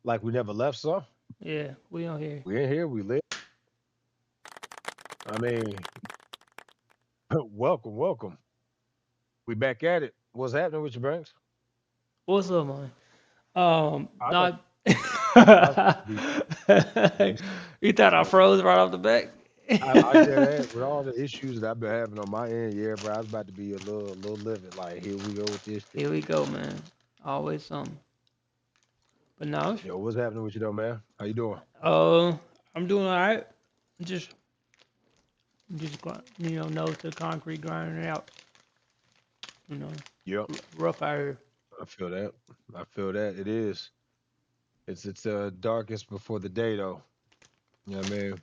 Like we never left, so Yeah, we on here. we in here, we live. I mean, welcome, welcome. We back at it. What's happening with your banks? What's up, man? I thought Not. I was about to be. You thought I froze right off the back? I did that with all the issues that I've been having on my end. Yeah, bro, I was about to be a little livid. Like, here we go with this shit. Here we go, man. Always something. But no, Yo, what's happening with you though, man? How you doing? uh, I'm doing all right. Just, nose to the concrete, grinding it out. You know, Yep, rough out here. I feel that. I feel that. It is. It's darkest before the day though. You know what I mean?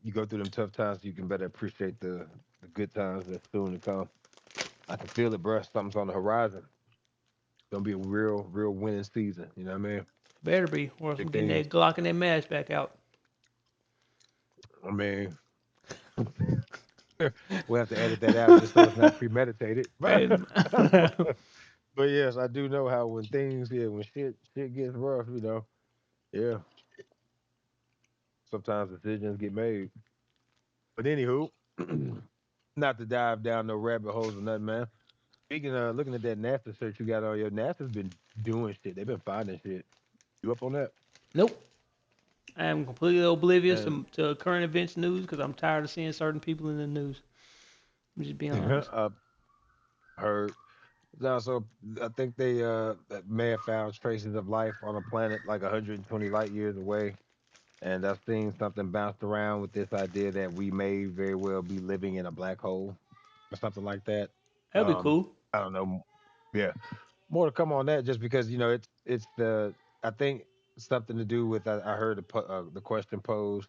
You go through them tough times, you can better appreciate the good times that's soon to come. I can feel it, bro. Something's on the horizon. It's gonna be a real winning season. You know what I mean? Better be, or else Big I'm getting things. that Glock and that mask back out. I mean, we'll have to edit that out just so it's not premeditated. Hey, But yes, I do know how when things, yeah, when shit gets rough, yeah, sometimes decisions get made. But anywho, not to dive down no rabbit holes or nothing, man. Speaking of looking at that NASA search you got on your NASA's been doing shit. They've been finding shit. You up on that? nope. I am completely oblivious And to current events news because I'm tired of seeing certain people in the news. I'm just being honest. I heard. No, so I think they that may have found traces of life on a planet like 120 light years away. And I've seen something bounced around with this idea that we may very well be living in a black hole or something like that. That'd be cool. I don't know. Yeah, more to come on that, just because it's the I think something to do with I heard the question posed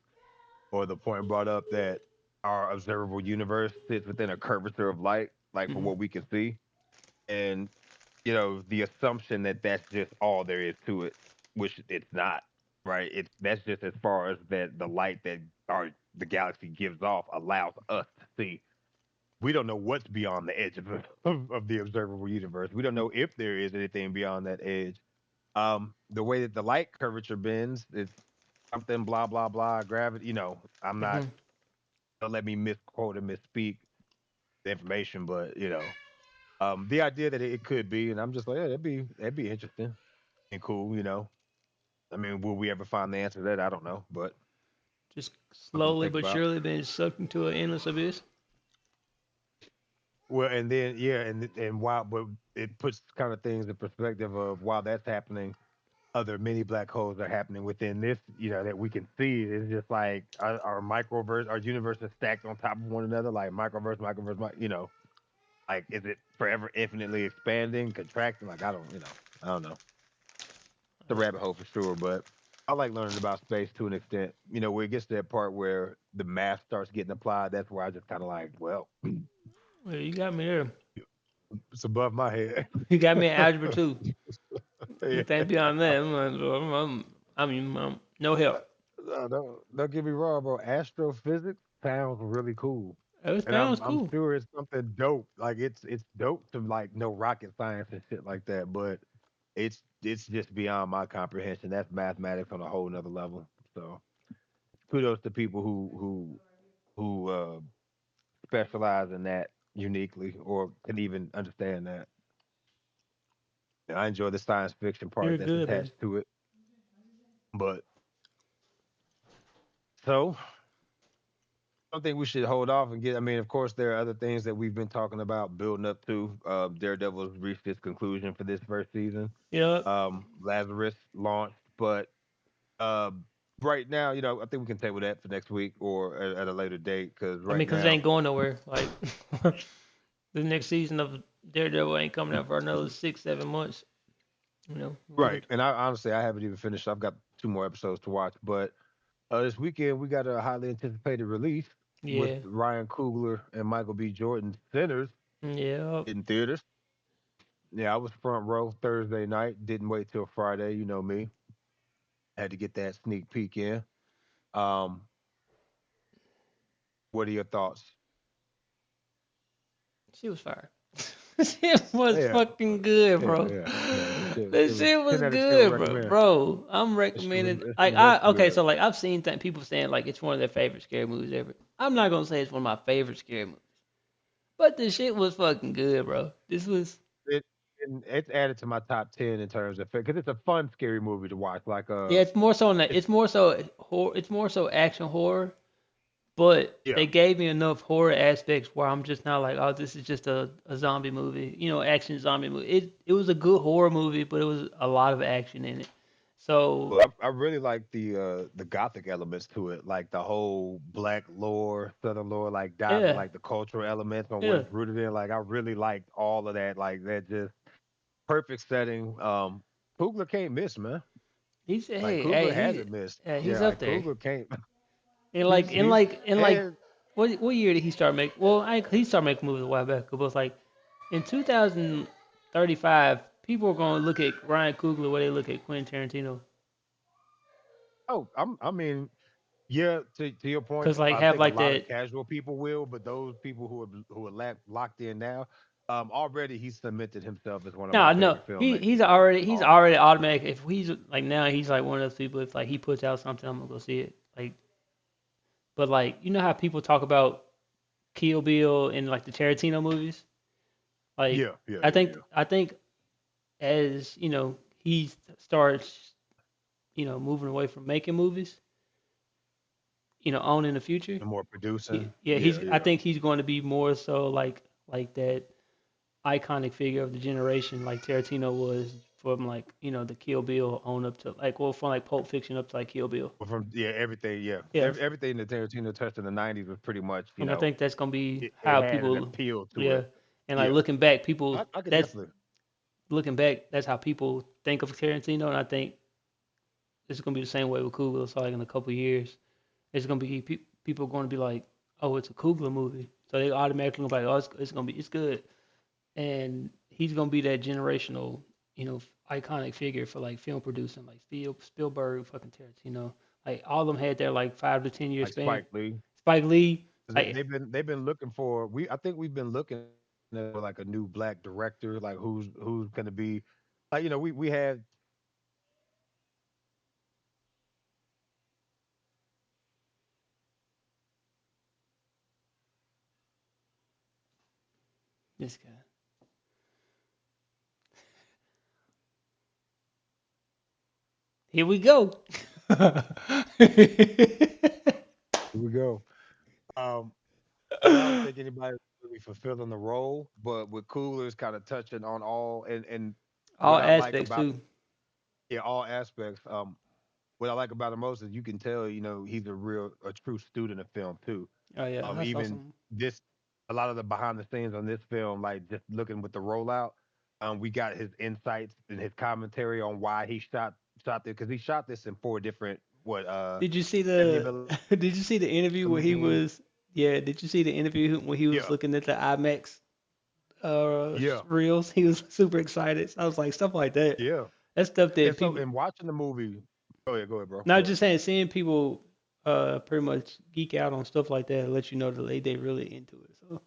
or the point brought up that our observable universe sits within a curvature of light, like for Hmm. what we can see, and the assumption that that's just all there is to it, which it's not, right? It's that's just as far as that the light that our the galaxy gives off allows us to see. We don't know what's beyond the edge of the observable universe. We don't know if there is anything beyond that edge. The way that the light curvature bends, it's something blah blah blah gravity. I'm not. Hmm. Don't let me misquote or misspeak the information, but the idea that it could be, and I'm just like, yeah, that'd be interesting and cool. I mean, will we ever find the answer to that? I don't know, but Just something to slowly think but about. surely being sucked into an endless abyss. Well, and then yeah, and while but it puts kind of things in perspective of while that's happening, other mini black holes are happening within this, that we can see. It's just like our microverse, our universe is stacked on top of one another, like microverse, like is it forever infinitely expanding, contracting? Like I don't know. The rabbit hole for sure, but I like learning about space to an extent. Where it gets to that part where the math starts getting applied, that's where I just kind of like, well, Well, you got me there. it's above my head. You got me in algebra too. Yeah. Anything beyond that, no help. No, don't get me wrong, bro. Astrophysics sounds really cool, It and I'm sounds I'm cool. sure it's something dope. Like it's dope to like know rocket science and shit like that, but it's just beyond my comprehension. That's mathematics on a whole nother level. So kudos to people who specialize in that uniquely or can even understand that. And I enjoy the science fiction part You're that's good, man. attached to it. But so I think we should hold off and get. I mean, of course, there are other things that we've been talking about, building up to. Daredevil's reached its conclusion for this first season. Yep. Lazarus launched, but uh, right now, I think we can table that for next week or at a later date. Because I mean, right 'cause it now, ain't going nowhere. Like the next season of Daredevil ain't coming out for another 6, 7 months. We right, got and I honestly I haven't even finished. I've got two more episodes to watch, but this weekend we got a highly anticipated release with yeah, Ryan Coogler and Michael B. Jordan Sinners yeah. in theaters. Yeah, I was front row Thursday night. Didn't wait till Friday. You know me. Had to get that sneak peek in. Um, what are your thoughts? She was fire. She was Yeah, fucking good, yeah, bro. yeah, yeah. shit, That it was shit was 10 out of 10 would good, recommend. bro. I'm recommending That shit like was extra okay, good. so like I've seen people saying like it's one of their favorite scary movies ever. I'm not gonna say it's one of my favorite scary movies, but the shit was fucking good, bro. This was It and it's added to my top 10 in terms of because it's a fun scary movie to watch. Like yeah, it's more so it's it's more so horror, it's more so action horror, but yeah, they gave me enough horror aspects where I'm just not like, oh, this is just a zombie movie, action zombie movie. It was a good horror movie, but it was a lot of action in it. So well, I really like the gothic elements to it, like the whole black lore, southern lore, like diving yeah, like the cultural elements on what yeah, it's rooted in. Like I really liked all of that. Like that just perfect setting. Coogler can't miss, man. he said, Like hey, Coogler hasn't missed. he's Yeah, up like there. Coogler can't. And He's like in he's like in like and what year did he start making? Well, he started making movies a while back. It was like in 2035, people are gonna look at Ryan Coogler where they look at Quentin Tarantino. oh, I mean, yeah. To your point, Cause like I have think a like lot of that. casual people will, but those people who are locked in now, already he's cemented himself as one of my No, no, favorite filmmakers. he's Already. already automatic. If he's like now, he's like one of those people. If like he puts out something, I'm gonna go see it. Like, but like you know how people talk about Kill Bill and like the Tarantino movies. Like Yeah, yeah, yeah, yeah. I think as he starts moving away from making movies, on in the future. And more producing. Yeah, Yeah, I yeah. think he's going to be more so like that iconic figure of the generation, like Tarantino was from like the Kill Bill on up to like from like Pulp Fiction up to like Kill Bill. But from everything, yeah, Yeah, everything that Tarantino touched in the '90s was pretty much, and I think that's gonna be it how had an people, appeal to yeah, it. and like Yeah, I could definitely. looking back, that's how people think of Tarantino, and I think it's gonna be the same way with Coogler. So like in a couple of years, it's gonna be people going to be like, oh, it's a Coogler movie, so they automatically gonna be like, oh, it's gonna be it's good, and he's gonna be that generational, iconic figure for like film producing, like Spielberg, fucking Tarantino, like all of them had their like 5 to 10 year Like span. Spike Lee. Spike Lee, 'Cause like they've been looking for I think we've been looking for like a new black director, like who's gonna be like we had this guy. Here we go. here we go. Um, and I don't think anybody's really fulfilling the role, but with Coolers kind of touching on all and All what I like aspects about too. all aspects. What I like about him most is you can tell, he's a true student of film too. Oh yeah, I saw Even some. this, a lot of the behind the scenes on this film, like just looking with the rollout, we got his insights and his commentary on why he shot this because he shot this in four different what Did you see 70 the millimeter. Did you see the interview where he was? Yeah, did you see the interview when he was Yeah, looking at the IMAX yeah, reels? He was super excited. So I was like, stuff like that. yeah. That's stuff that And so, people. in watching the movie, go ahead, bro, Not go ahead. just saying, seeing people pretty much geek out on stuff like that let you know that they really into it. So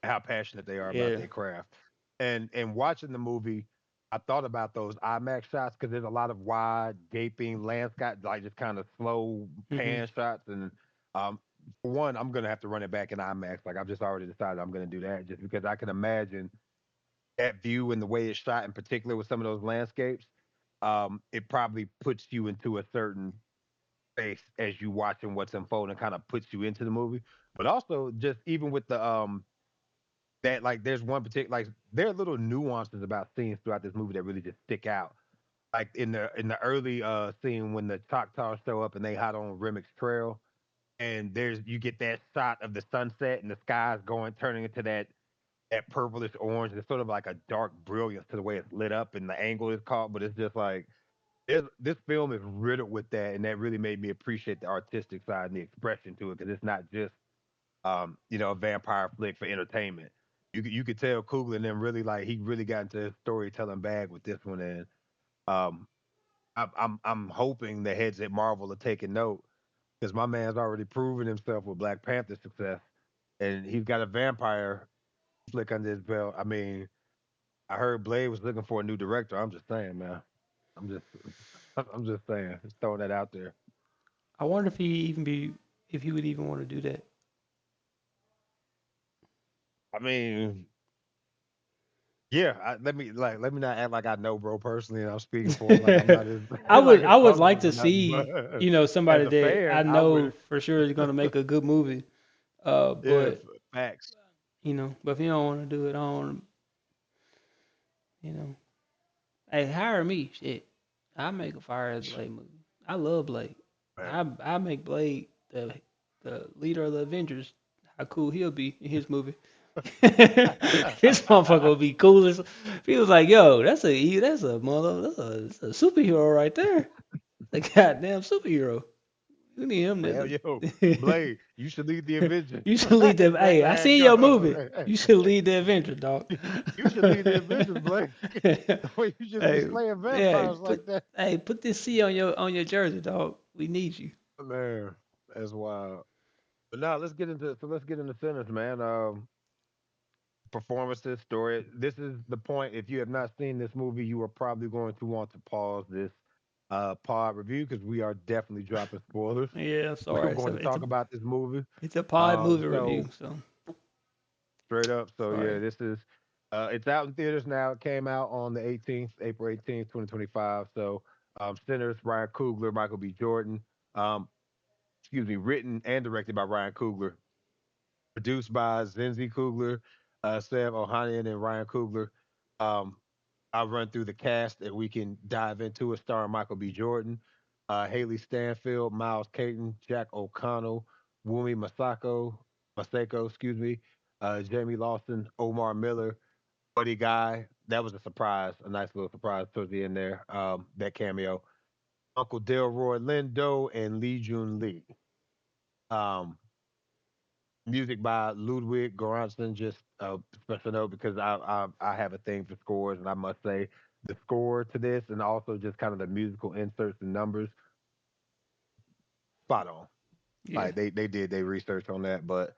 How passionate they are about yeah. their craft. And watching the movie, I thought about those IMAX shots because there's a lot of wide, gaping landscape, like just kind of slow Hmm. pan shots. And um, for one, I'm gonna have to run it back in IMAX. Like I've just already decided I'm gonna do that just because I can imagine that view and the way it's shot, in particular with some of those landscapes. It probably puts you into a certain space as you watching what's unfolding, kind of puts you into the movie. But also, just even with the that like there's one particular like there are little nuances about scenes throughout this movie that really just stick out. Like in the early scene when the Choctaws show up and they hide on Remick's trail, and there's you get that shot of the sunset and the sky's going turning into that purplish orange. It's sort of like a dark brilliance to the way it's lit up and the angle is caught, but it's just like this film is riddled with that, and that really made me appreciate the artistic side and the expression to it because it's not just a vampire flick for entertainment. You could tell Coogler and them really like he really got into his storytelling bag with this one, and um, I'm hoping the heads at Marvel are taking note because my man's already proven himself with Black Panther success, and he's got a vampire flick under his belt. I mean, I heard Blade was looking for a new director. I'm just saying, man. I'm just I'm just saying. Just throwing that out there. I wonder if he would even want to do that. I mean, yeah. Let me not act like I know bro personally, and I'm speaking for him like I'm not his like his I would like publicist to or nothing. see, But you know, as somebody a that I fan, I know would. for sure is gonna make a good movie. Yeah, But facts. you know, but if you don't want to do it, I don't want to, you know. Hey, hire me, shit. I make a Fire as Blade movie. I love Blade. Man. I make Blade the leader of the Avengers. How cool he'll be in his movie. This motherfucker will be cool as he was like, yo, that's a superhero right there. A goddamn superhero. We need him Hell, to yo, Blade, you should lead the Avengers. you should lead them. That's Hey, I how it seen your goes. movie. You should lead the Avengers, dog. You should lead the Avengers, Blade. The way you just be Hey, slaying yeah, vampires like that. put this C on your jersey, dog. We need you. Man, that's wild. But now let's get into Sinners, man. Performances, story. This is the point. If you have not seen this movie, you are probably going to want to pause this pod review because we are definitely dropping spoilers. Yeah, We're sorry. going So to talk about this movie. it's a pod movie So review. So straight up. So yeah, sorry. this is it's out in theaters now. It came out on the 18th, April 18th, 2025. So Sinners, Ryan Coogler, Michael B. Jordan. Um, excuse me, written and directed by Ryan Coogler, produced by Zinzi Coogler, Sam Ohanian, and Ryan Coogler. Um, I'll run through the cast and we can dive into it. Starring Michael B. Jordan, Haley Stanfield, Miles Caton, Jack O'Connell, Wumi Masako, excuse me, Jamie Lawson, Omar Miller, Buddy Guy. That was a surprise, a nice little surprise towards the end there. That cameo. Uncle Delroy Lindo and Lee Jun Lee. Um, music by Ludwig Göransson. Just a special note because I have a thing for scores, and I must say the score to this, and also just kind of the musical inserts and numbers, spot on. Yeah. Like they did their research on that. But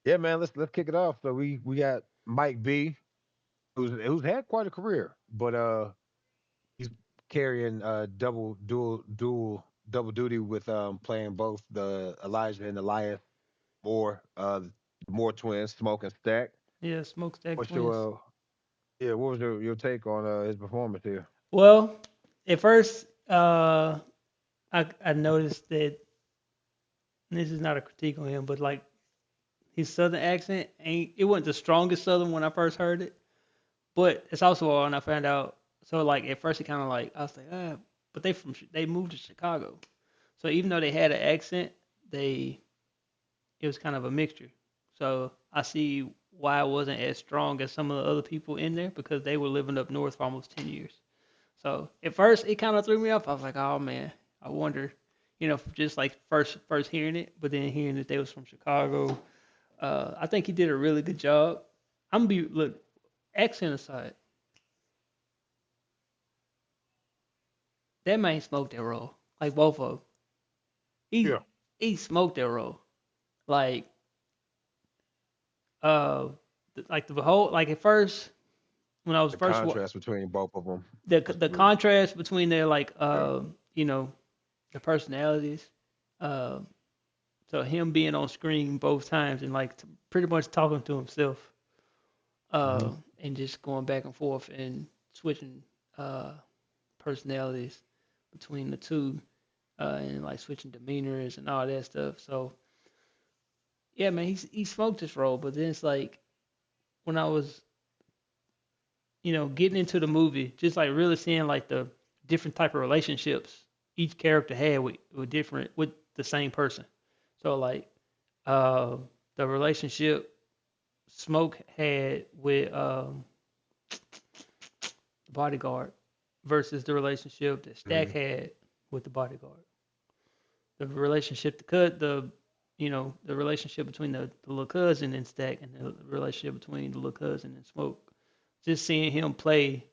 yeah, man, let's kick it off. So we got Mike B, who's had quite a career, but he's carrying double duty with playing both the Elijah and Elias Moore twins, Smoke and Stack. Yeah, Smokestack What's Twins. your yeah? What was your take on his performance here? Well, at first, I noticed that this is not a critique on him, but like his southern accent ain't it wasn't the strongest southern when I first heard it, but it's also when I found out. So like at first it kind of like I was like but they moved to Chicago, so even though they had an accent, they it was kind of a mixture. So I see why it wasn't as strong as some of the other people in there because they were living up north for almost 10 years. So at first it kind of threw me off. I was like, oh man, I wonder, you know, just like first hearing it, but then hearing that they was from Chicago, I think he did a really good job. I'm gonna be look accent aside, that man smoked that role. Like both of them, he Yeah, he smoked that role. Like uh, like the whole like at first when I was the first contrast between both of them was the was contrast between their like yeah. you know the personalities. Uh, so him being on screen both times and like pretty much talking to himself, Hmm. and just going back and forth and switching uh, personalities between the two, and like switching demeanors and all that stuff. So yeah, man, he smoked this role, but then it's like when I was getting into the movie, just like really seeing like the different type of relationships each character had with different with the same person. So like uh, the relationship Smoke had with the bodyguard versus the relationship that Stack Hmm. had with the bodyguard. The relationship, the cut, the relationship between the little cousin and Stack, and the relationship between the little cousin and Smoke. Just seeing him play,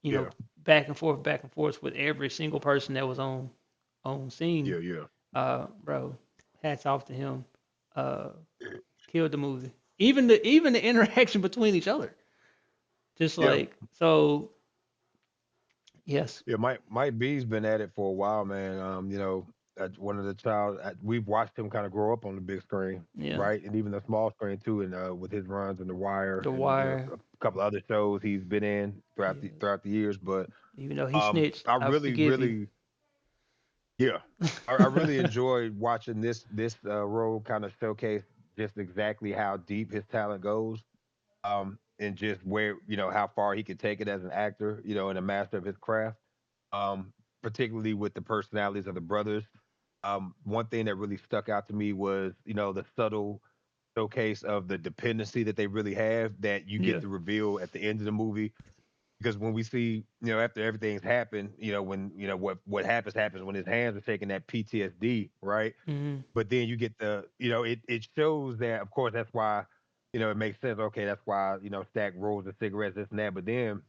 you know, Yeah, back and forth with every single person that was on scene. yeah. Bro, hats off to him. Uh, killed the movie. Even the interaction between each other. Just Yeah, like so, yes, yeah. Mike B's been at it for a while, man. One of the we've watched him kind of grow up on the big screen, yeah, right, and even the small screen too, and with his runs in The Wire The and Wire, a couple of other shows he's been in yeah. throughout the years. But Even though he snitched, I I really, forgive you. really, yeah, I really enjoyed watching this role kind of showcase just exactly how deep his talent goes, and just where how far he could take it as an actor, and a master of his craft. Um, Particularly with the personalities of the brothers. One thing that really stuck out to me was the subtle showcase of the dependency that they really have that you get Yeah. to reveal at the end of the movie. Because when we see, after everything's happened, when what happens when his hands are taking that PTSD, right? Hmm. But then you get it shows that, of course, that's why it makes sense. Okay, that's why Stack rolls the cigarettes, this and that. But then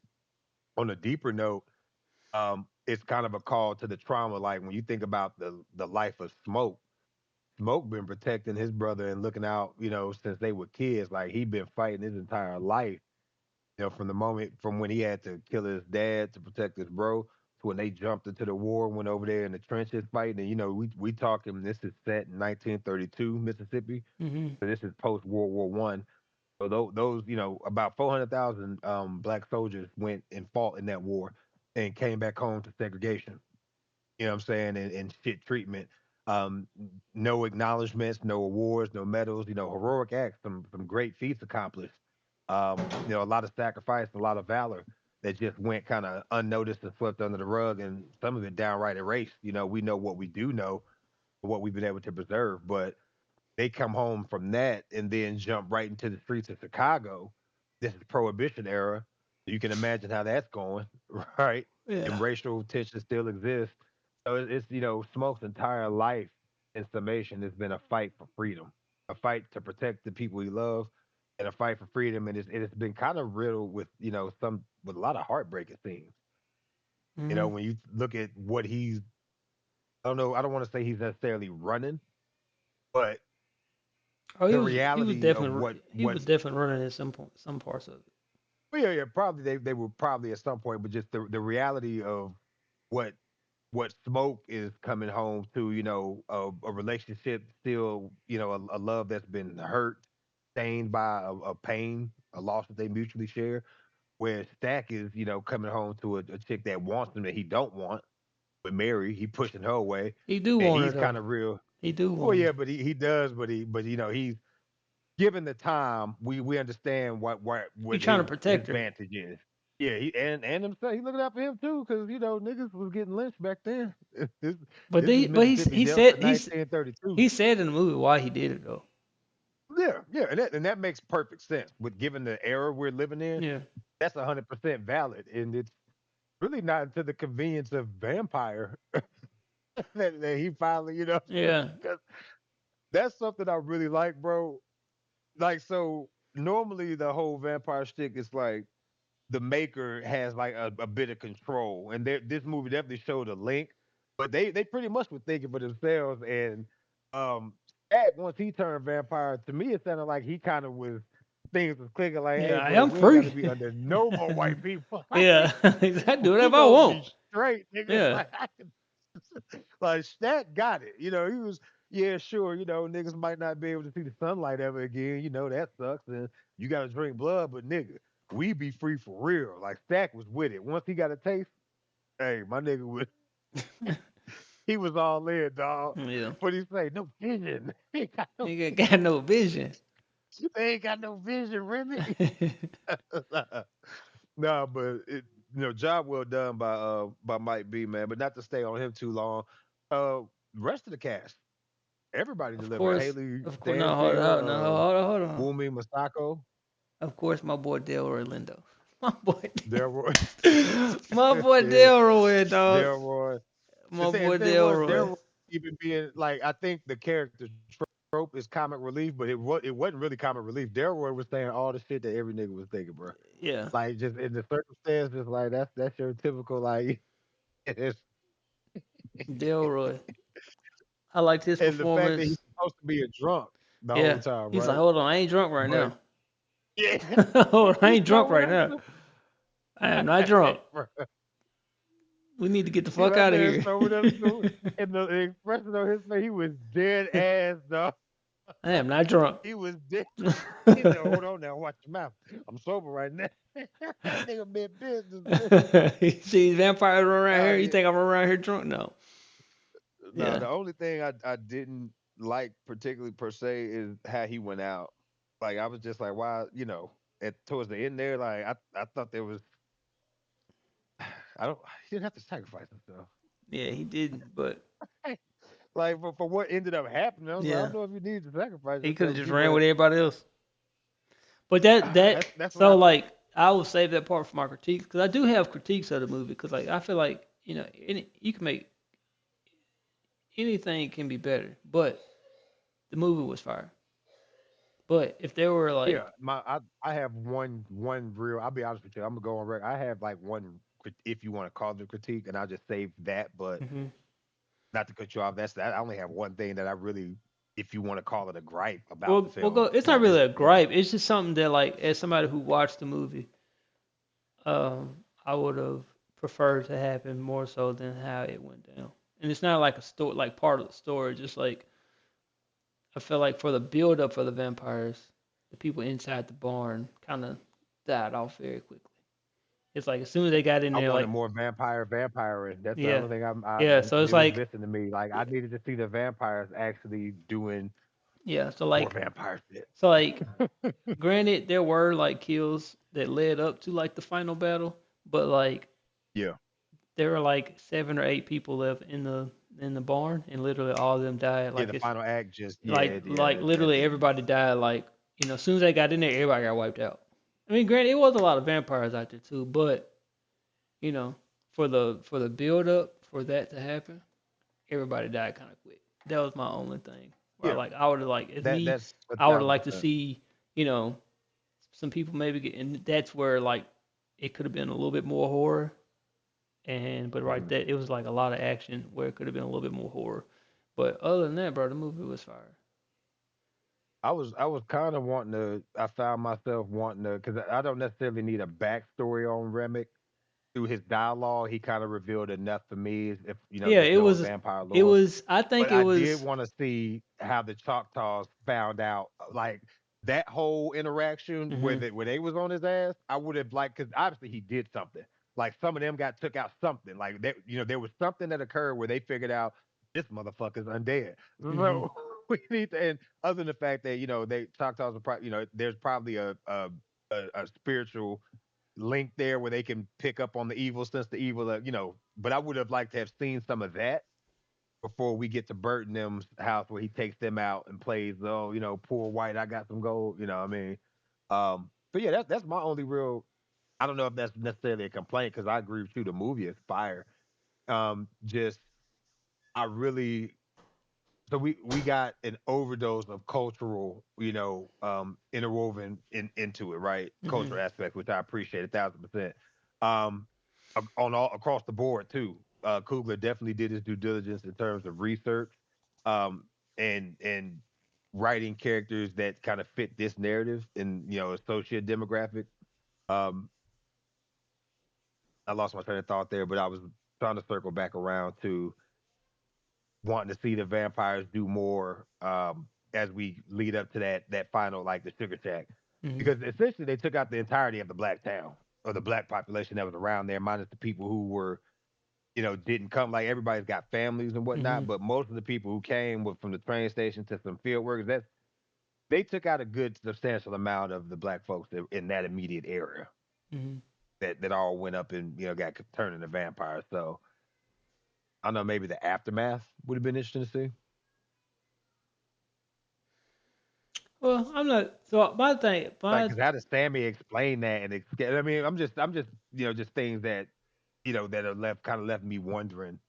on a deeper note, it's kind of a call to the trauma. Like when you think about the life of Smoke been protecting his brother and looking out, since they were kids. Like he been fighting his entire life, from the moment from when he had to kill his dad to protect his bro to when they jumped into the war, went over there in the trenches fighting. And we talking. This is set in 1932 Mississippi, Hmm. so this is post World War One. So those about 400,000 black soldiers went and fought in that war and came back home to segregation. You know what I'm saying? And shit treatment. Um, no acknowledgments, no awards, no medals. Heroic acts, some great feats accomplished. A lot of sacrifice, a lot of valor that just went kind of unnoticed and swept under the rug, and some of it downright erased. We know what we do know, what we've been able to preserve, but they come home from that and then jump right into the streets of Chicago. This is Prohibition era. You can imagine how that's going, right? Yeah. And racial tension still exists. So it's Smoke's entire life in summation has been a fight for freedom, a fight to protect the people he loves, and a fight for freedom. And it's been kind of riddled with some with a lot of heartbreaking scenes. Hmm. When you look at what he's, I don't know, I don't want to say he's necessarily running, but Oh, the reality of he was what's definitely running at some point, some parts of it. well, yeah, yeah, probably they were probably at some point, but just the reality of what Smoke is coming home to, a relationship still, a love that's been hurt, stained by a pain, a loss that they mutually share. Where Stack is, coming home to a chick that wants him that he don't want, with Mary, he pushing her away, He do and want her he's though. kind of real. He do Well, want yeah, her. but he does, but he's given the time, we understand He what trying to his protect her. vantage is. Yeah, he and himself, he looking out for him too, because niggas was getting lynched back then. this this is But Mississippi Delta 1932. he said in the movie why he did it though. Yeah, yeah, and that makes perfect sense. With given the era we're living in, Yeah. that's 100% valid, and it's really not to the convenience of vampire that he finally, Yeah. because that's something I really like, bro. Like so, normally the whole vampire shtick is like the maker has like a bit of control, and this movie definitely showed a link, but they pretty much were thinking for themselves. And um, Ed, once he turned vampire, to me it sounded like he kind of was things was clicking. Like, Yeah, hey, I bro, am we ain't got to free. be under no more white people. Yeah. Like, I do we whatever I gonna want. be straight, nigga. Yeah. Like, like Stat got it. He was, yeah, sure. Niggas might not be able to see the sunlight ever again. That sucks. And you got to drink blood, but nigga, we be free for real. Like Stack was with it. Once he got a taste, hey, my nigga was, he was all in, dog. Yeah. What he say? No vision. He ain't got no Nigga got vision. no vision. They ain't got no vision, Remy. No, but job well done by Mike B, man. But not to stay on him too long. Uh, rest of the cast, everybody Of delivered. course, Haley of course. No, hold Stanfield, on, no, hold on. Wumi Masako, Of course, my boy Delroy Lindo. My boy, Delroy, my boy yeah, Delroy, dog. Delroy. My The boy thing was Delroy. Delroy even being like, I think the character trope is comic relief, but it wasn't really comic relief. Delroy was saying all the shit that every nigga was thinking, bro. Yeah, Like just in the circumstances, like that's your typical like. It's, Delroy. I liked his and the fact that he's performance. supposed to be a drunk the whole Yeah, time, he's like, right? hold on, I ain't drunk right But now. yeah, Hold on, I he's ain't drunk going right after now. I am not drunk. Bro, We need to get the see fuck that out of man here. sobered up so, and the expression on his face, he was dead ass, dog. I am not drunk. He was dead. He said, "Hold on now, watch your mouth. I'm sober right now." That nigga meant business, man. You see vampires run around Nah, here? You yeah. think I'm around here drunk? No. No, Yeah. the only thing I didn't like particularly per se is how he went out. Like I was just like, why, at towards the end there, like I thought there was I don't he didn't have to sacrifice himself. Yeah, he didn't, but Like for what ended up happening, I was like, I yeah, don't know if you needed to sacrifice he could have yourself, just G, ran with but everybody else. But that that's what so I like I will save that part for my critiques because I do have critiques of the movie because like I feel like you can make anything can be better, but the movie was fire. But if there were yeah, like, I have one real. I'll be honest with you. I'm gonna go on record. I have like if you want to call it a critique, and I'll just save that. But hmm not to cut you off, I only have one thing that I really, if you want to call it a gripe about the we'll go. film, It's not just really a gripe. It's just something that like as somebody who watched the movie, I would have preferred to happen more so than how it went down. And it's not like a story, like part of the story. Just like I feel like for the build up for the vampires, the people inside the barn kind of died off very quickly. It's like as soon as they got in I there, wanted like more vampire. That's the yeah, only thing yeah. So it's it was like missing to me. Like I needed to see the vampires actually doing yeah. So more like vampire shit. so like granted there were like kills that led up to like the final battle, but like Yeah, there were like 7 or 8 people left in the barn, and literally all of them died. yeah. Like The it's final act just like that literally didn't. everybody died. Like as soon as they got in there, everybody got wiped out. I mean, granted, it was a lot of vampires out there too, but you know, for the build up for that to happen, everybody died kind of quick. That was my only thing. Where Yeah, like I would have like as me, that's a I would have thousand liked to percent. see you know some people maybe get, and that's where like it could have been a little bit more horror. And but right Mhm. there, it was like a lot of action where it could have been a little bit more horror. But other than that, bro, the movie was fire. I was kind of wanting to. I found myself wanting to because I don't necessarily need a backstory on Remick. Through his dialogue, he kind of revealed enough for me, if Yeah, just knowing vampire it lore. was. I But think it I did was. want to see how the Choctaws found out, like that whole interaction hmm where they was on his ass. I would have liked because obviously he did something. Like some of them got took out something. Like that, there was something that occurred where they figured out this motherfucker's undead. hmm So we need to, and other than the fact that they Choctaws are probably there's probably a spiritual link there where they can pick up on the evil since the evil, But I would have liked to have seen some of that before we get to Burton them's house where he takes them out and plays, oh, poor white, I got some gold, what I mean? But yeah, that's my only real. I don't know if that's necessarily a complaint because I agree with you. The movie is fire. Just I really so we got an overdose of cultural, interwoven into it, right? hmm Cultural aspect, which I appreciate 1,000%. Um, on all across the board too. Coogler definitely did his due diligence in terms of research, um, and writing characters that kind of fit this narrative and associate demographic. Um, I lost my train of thought there, but I was trying to circle back around to wanting to see the vampires do more as we lead up to that final like the sugar shack hmm because essentially they took out the entirety of the black town or the black population that was around there minus the people who were didn't come. Like everybody's got families and whatnot, hmm but most of the people who came were from the train station to some field workers. They took out a good substantial amount of the black folks in that immediate area hmm that all went up and got turned into vampires. So I don't know, maybe the aftermath would have been interesting to see. Well, I'm not. So my thing, Like, my cause how does Sammy explain that? And I mean, I'm just, just things that, that have kind of left me wondering.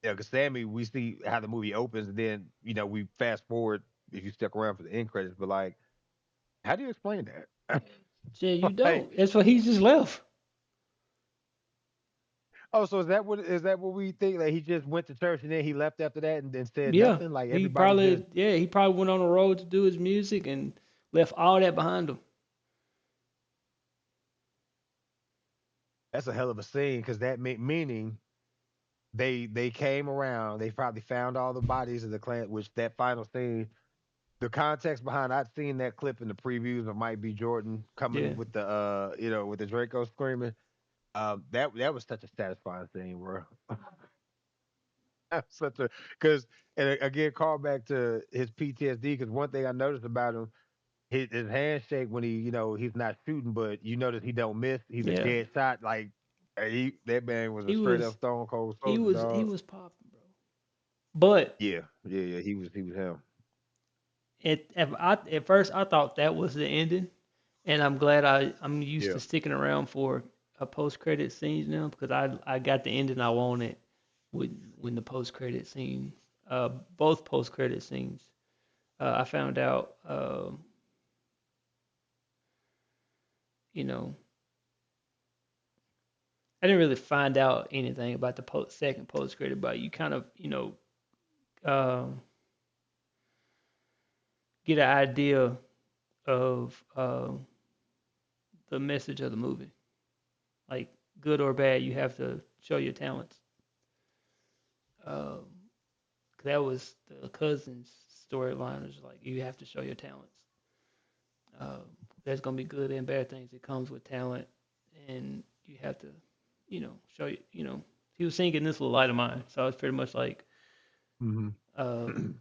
Cause Sammy, we see how the movie opens, and then we fast forward if you stick around for the end credits. But like, how do you explain that? yeah, you Like, don't. That's why he just left. oh, so is that what we think? Like, he just went to church and then he left after that and then said Yeah, nothing. Like everybody just, he probably went on the road to do his music and left all that behind him. That's a hell of a scene because meaning they came around. They probably found all the bodies of the clan. Which that final scene, the context behind, I'd seen that clip in the previews of Might Be Jordan Yeah, coming with the with the Draco screaming. That was such a satisfying scene, bro. Such a because again, call back to his PTSD because one thing I noticed about him, his handshake when he's not shooting, but you notice he don't miss. He's a yeah. dead shot. Like that man was a He straight up was Stone Cold he Soldier, was he dog. was popping, bro. But Yeah, yeah, yeah. He was him. at first I thought that was the ending, and I'm glad I'm used Yeah. to sticking around for a post credit scenes now because I got the ending I wanted when the post credit scene, both post credit scenes. I found out, you know, I didn't really find out anything about the second post credit, but you kind of, um, get an idea of the message of the movie. Like good or bad, you have to show your talents. Um, that was the cousin's storyline. Was like you have to show your talents. Um, there's gonna be good and bad things that comes with talent, and you have to, show you. He was singing "This Little Light of Mine," so it's pretty much like Hmm. um,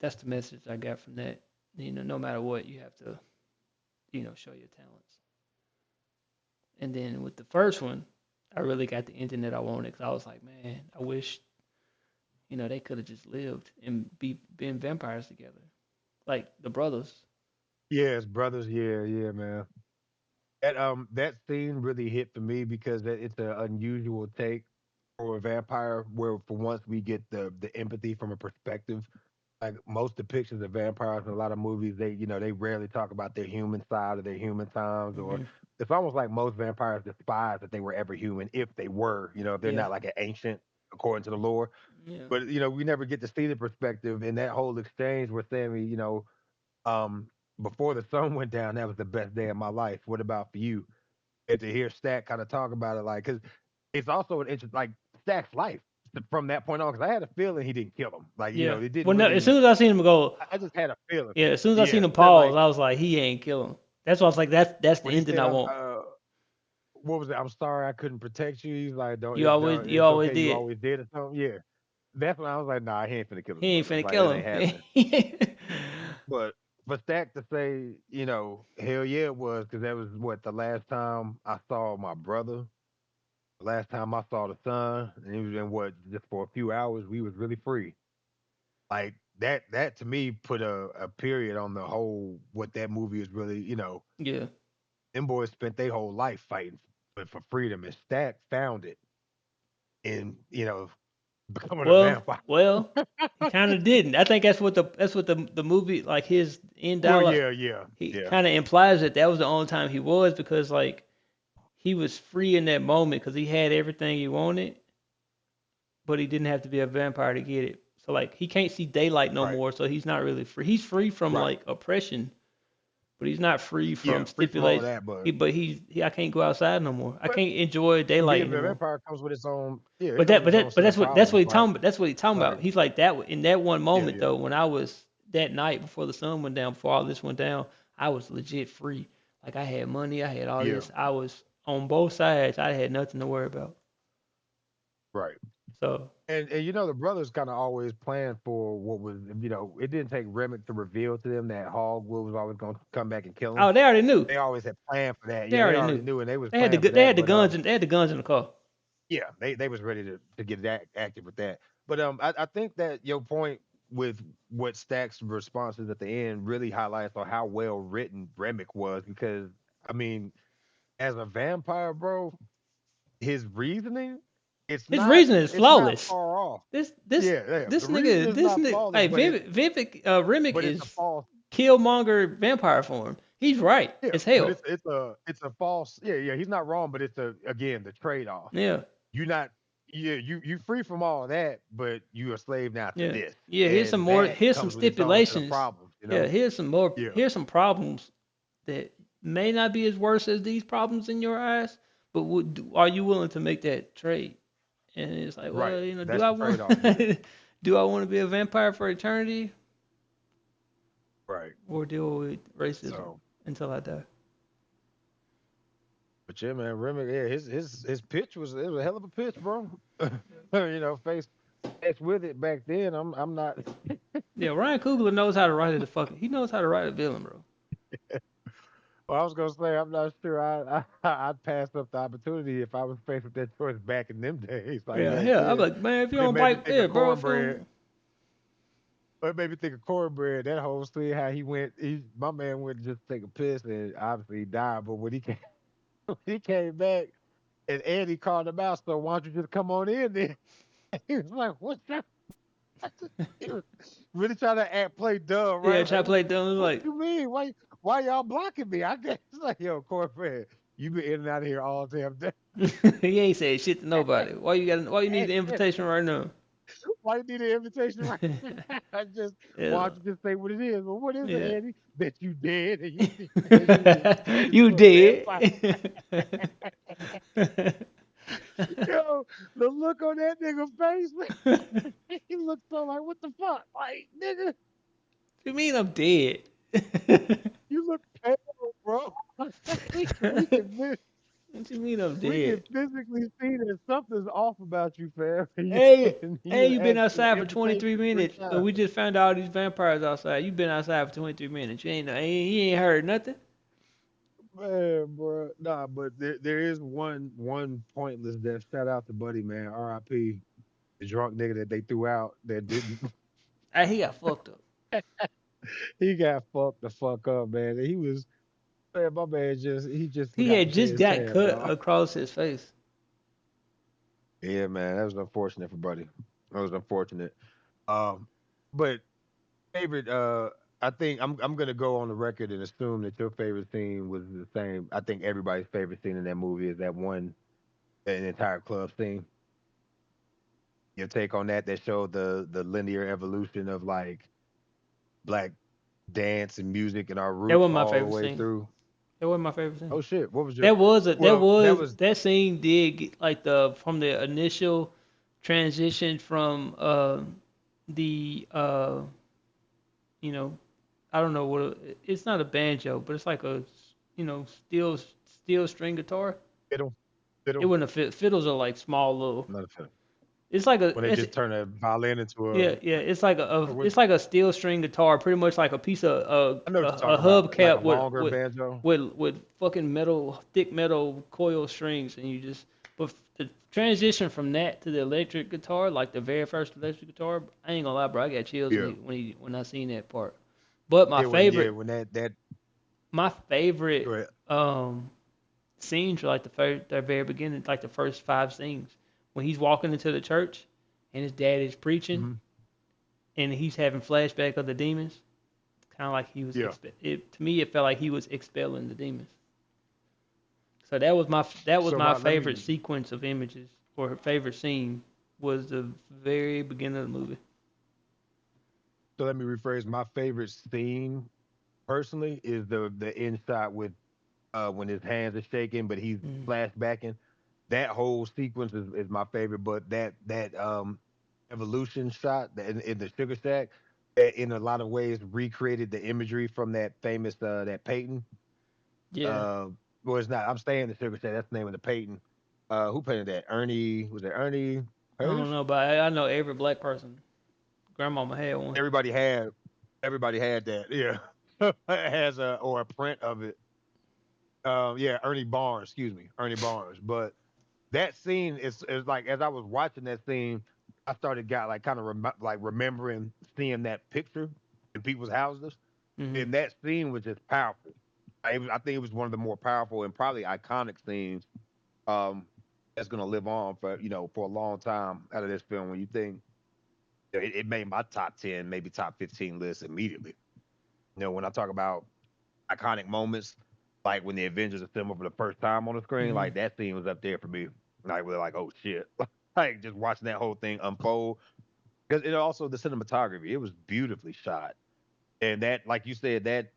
that's the message I got from that. No matter what, you have to, show your talents. And then with the first one, I really got the ending that I wanted because I was like, man, I wish they could have just lived and been vampires together, like the brothers. Yes, brothers. Yeah, yeah, man. That scene really hit for me because it's an unusual take for a vampire, where for once we get the empathy from a perspective. Like most depictions of vampires in a lot of movies, they rarely talk about their human side or their human times, or Hmm. it's almost like most vampires despise that they were ever human, if they were, if they're Yeah, not like an ancient according to the lore. yeah, But we never get to see the perspective in that whole exchange where Sammy, um, before the sun went down, that was the best day of my life. What about for you? And to hear Stack kind of talk about it, like, because it's also an interest, like Stack's life from that point on. Because I had a feeling he didn't kill him. Like, yeah. it didn't Well, no, as really. soon as I seen him go, I just had a feeling. yeah, as soon as I seen Yeah, him because pause, like I was like, he ain't kill him. That's why I was like, that's the when he ending said, I "I'm," want. what was it? I'm sorry I couldn't protect you. He's like, don't. You It's always okay. You did. always did or something. Yeah, that's when I was like, nah, he ain't finna kill his He ain't brother. finna Like that kill ain't him. happening. But for Stack to say, hell yeah, it was because that was what the last time I saw my brother. The last time I saw the sun, and it was in what just for a few hours, we was really free. Like that to me put a period on the whole what that movie is really. Yeah. Them boys spent their whole life fighting for freedom, and Stack found it in becoming a Well, vampire. well, he kind of didn't. I think that's what the movie like his end Well, dialogue. yeah, yeah, He yeah, kind of implies that that was the only time he was because like he was free in that moment because he had everything he wanted, but he didn't have to be a vampire to get it. So like he can't see daylight no right, more, so he's not really free. He's free from right, like oppression, but he's not free yeah, from free from all stipulations. that, but I can't go outside no more. I but can't enjoy daylight being a anymore. vampire comes with its own, yeah, it But comes that, with its own set of that's what problems. he Like, talking about. That's what he talking like, about. He's like that in that one yeah, moment yeah, though. When I was that night before the sun went down, before all this went down, I was legit free. Like I had money, I had all yeah, this. I was on both sides. I had nothing to worry about. right. So, And the brothers kind of always planned for what was, it didn't take Remick to reveal to them that Hogwood was always going to come back and kill them. oh, they already knew. They always had planned for that. They Yeah, they already already knew. knew, and they was They had planning for they that. had the But guns and they had the guns in the car. yeah, they was ready to get that active with that. But I think that your point with what Stack's responses at the end really highlights on how well written Remick was, because I mean, as a vampire, bro, his reasoning, it's His not reason is it's not flawless. far off. This this Yeah, yeah. this The reason nigga is this not nigga flawless, like but Vivek Remick it's a is false. Killmonger vampire form. He's right Yeah, as but hell. it's a false. Yeah, yeah. He's not wrong, but it's again the trade off. Yeah. You're not. Yeah, you free from all that, but you're a slave now to Yeah. this, Yeah, here's some and more that here's some comes with its own set of stipulations. problems. Yeah, Yeah, here's some problems that may not be as worse as these problems in your eyes, but are you willing to make that trade? And it's like, Right. well, do That's I the want trade-off with it. do I want to be a vampire for eternity Right. or deal with racism So, until I die? but yeah, man, Remy, yeah, his pitch was it was a hell of a pitch, bro. Face with it back then. I'm not. Yeah, Ryan Coogler knows how to write it. He knows how to write a villain, bro. Well, I was gonna say I'm not sure I'd pass up the opportunity if I was faced with that choice back in them days. Like Yeah, back yeah. I'm then, like, man, if you but it don't made me bite, think yeah, of bro. If you cornbread. don't, But it made me think of cornbread. That whole scene, how he went, my man went to just take a piss and obviously he died. But when he came, when he came back and Eddie called him out, so why don't you just come on in then? He was like, "What's that?" He was really trying to play dumb, yeah, right? try Like, to play dumb. It's what like, you mean? Why y'all blocking me? I guess it's like, yo, cornbread, you been in and out of here all damn day. he ain't saying shit to nobody. Why you need the invitation right now? Why you need an invitation right now? I just why Yeah. don't you just say what it is? Well, what is it, Yeah. Eddie? That you dead and you been turned You into a vampire. dead. Yo, the look on that nigga face, man. He looked so like, what the fuck? Like, nigga, You mean I'm dead? you look pale, bro. we can What you mean I'm we can dead? physically see that something's off about you, fam. Hey, And hey, you you been asked for outside the for 23 invitation three minutes. times. We just found out all these vampires outside. You been outside for 23 minutes. You ain't heard nothing. Man, bro. Nah, but there is one pointless death. Shout out to Buddy, man. R.I.P. The drunk nigga that they threw out that didn't. Hey, he got fucked up. He got fucked the fuck up, man. He was man, my man just He forgot to had pay just his got tab, cut dog. across his face. Yeah, man, that was unfortunate for Buddy. That was unfortunate. Um, but favorite, I think I'm gonna go on the record and assume that your favorite scene was the same. I think everybody's favorite scene in that movie is that one, an entire club scene. Your take on that showed the linear evolution of like black dance and music and our That roots wasn't my all the favorite way scene. through. That wasn't my favorite scene. Oh shit, what was your? That Well, that was was that scene did get, like the from the initial transition from the you know I don't know it's not a banjo but it's like a steel string guitar. fiddle, It fiddle, wasn't a fiddles are like small little. not a fiddle. It's like a When they just turn a violin into yeah, it's like or what? it's like a steel string guitar, pretty much like a piece of I know what you're a talking about, like a hubcap longer banjo. with fucking thick metal coil strings, and you just but the transition from that to the electric guitar, like the very first electric guitar, I ain't gonna lie, bro, I got chills Yeah, when I seen that part. But when that my favorite go ahead. um scenes are like the very beginning, like the first five scenes when he's walking into the church and his dad is preaching Hmm. and he's having flashback of the demons, kind of like he was Yeah. to me it felt like he was expelling the demons. So that was So my my favorite sequence of images or favorite scene was the very beginning of the movie. let me rephrase. My favorite scene personally is the end shot with when his hands are shaking, but he's Mm. flashbacking. That whole sequence is my favorite. But that evolution shot in the Sugar Shack, that in a lot of ways recreated the imagery from that famous that painting. Yeah, Uh, well, it's not. I'm staying the Sugar Shack. That's the name of the painting. Who painted that? Ernie. Was it Ernie I don't Harris? know, but I know every black person, grandmama had one. Everybody had. Everybody had that. Yeah, it has a or a print of it. Yeah, Ernie Barnes. Excuse me, Ernie Barnes. But that scene is like as I was watching that scene, I started got like kind of like remembering seeing that picture in people's houses, Hmm. and that scene was just powerful. I think it was one of the more powerful and probably iconic scenes um, that's gonna live on for for a long time out of this film. When you think it made my top 10, maybe top 15 list immediately. When I talk about iconic moments, like when the Avengers assemble for the first time on the screen, Hmm. like that scene was up there for me. Like we're like, oh shit, like just watching that whole thing unfold. Because it also the cinematography, it was beautifully shot, and that, like you said, that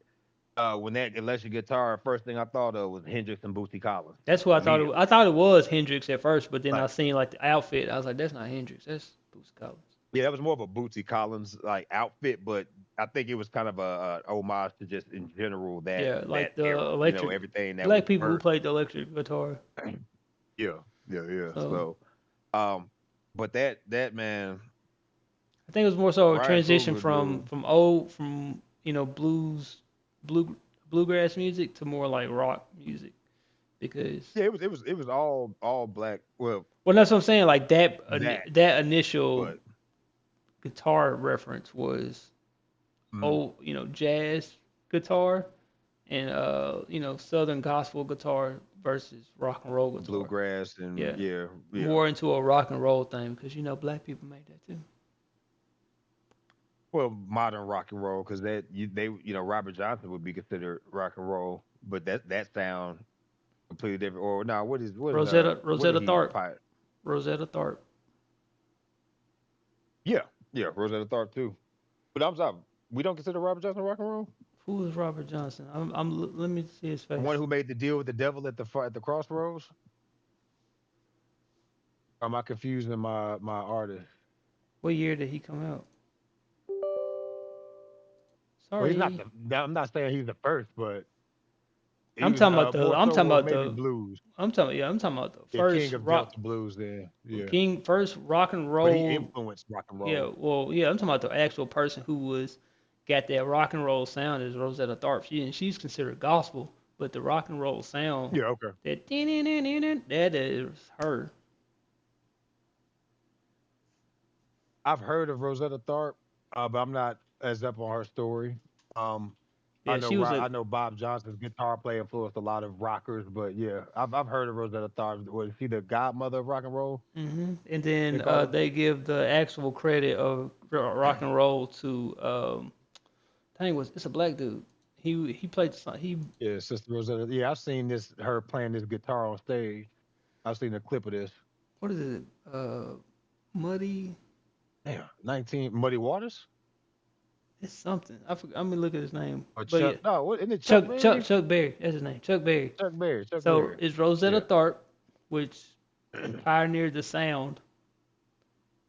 When that electric guitar, first thing I thought of was Hendrix and Bootsy Collins That's what I thought. I immediately. thought it was Hendrix at first, but then I Like, seen like the outfit. I was like, that's not Hendrix. That's Boots Collins. yeah, that was more of a Bootsy Collins like outfit, but I think it was kind of a homage to just in general Yeah, that like the era. You know, electric everything that was black people who birthed. played the electric guitar. Yeah, yeah. So So, um, but that man, I think it was more so a Ryan transition Coogler, dude. from bluegrass music to more like rock music because Yeah, it was all black. Well, well that's what I'm saying like that, that initial but guitar reference was mm, old jazz guitar and southern gospel guitar versus rock and roll guitar. bluegrass and Yeah, yeah, yeah. more into a rock and roll thing because black people made that too. Well, modern rock and roll because Robert Johnson would be considered rock and roll, but that sound completely different. Or no, what did Rosetta he Tharpe, fight? Rosetta Tharpe. Yeah, yeah, Rosetta Tharpe too. But I'm sorry, we don't consider Robert Johnson rock and roll. Who is Robert Johnson? Let me see his The one face. who made the deal with the devil at the crossroads. Or am I confusing my artist? What year did he come out? Well, he's not Sorry, the. I'm not saying he's the first, but he I'm was talking about the. more I'm so talking of about maybe the. blues. I'm talking about the Yeah, king first of rock, Delta blues. Then yeah, first rock and but he roll. influenced rock and Yeah, roll. well, yeah, I'm talking about the actual person who was got that rock and roll sound is Rosetta Tharpe. She's considered gospel, but the rock and roll sound Yeah, okay. that is her. I've heard of Rosetta Tharpe, but I'm not as up on her story. Um, Yeah, she was a I know Bob Johnson's guitar player influenced a lot of rockers, but yeah, I've heard of Rosetta Tharpe. Was she the godmother of rock and roll? And They then call her. they give the actual credit of rock and roll to I think it's a black dude. He played the song. He Yeah, Sister Rosetta. Yeah, I've seen this her playing this guitar on stage. I've seen a clip of this. what is it? Muddy. Damn, 19 Muddy Waters It's something. I forgot. I'm gonna look at his name. or But yeah, Chuck? No, what isn't it? Chuck Berry? Chuck Berry. That's his name. Chuck Berry. Chuck Berry. Chuck So Berry. it's Rosetta Yeah. Tharpe, which pioneered the sound,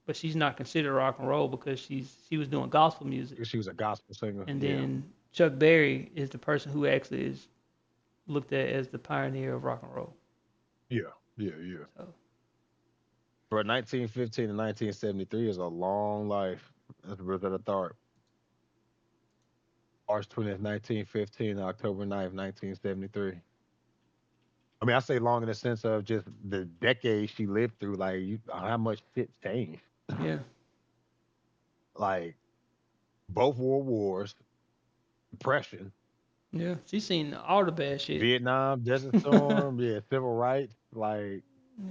but she's not considered rock and roll because she was doing gospel music. She was a gospel singer. And Yeah. then Chuck Berry is the person who actually is looked at as the pioneer of rock and roll. Yeah. Yeah. Yeah. So For 1915 to 1973 is a long life. That's Rosetta Tharpe. March 20th, 1915, October 9th, 1973. I mean, I say long in the sense of just the decade she lived through, like how much shit changed. yeah, Like both world wars, depression, yeah, she's seen all the bad shit. Vietnam, Desert The Storm, yeah, civil rights. Like,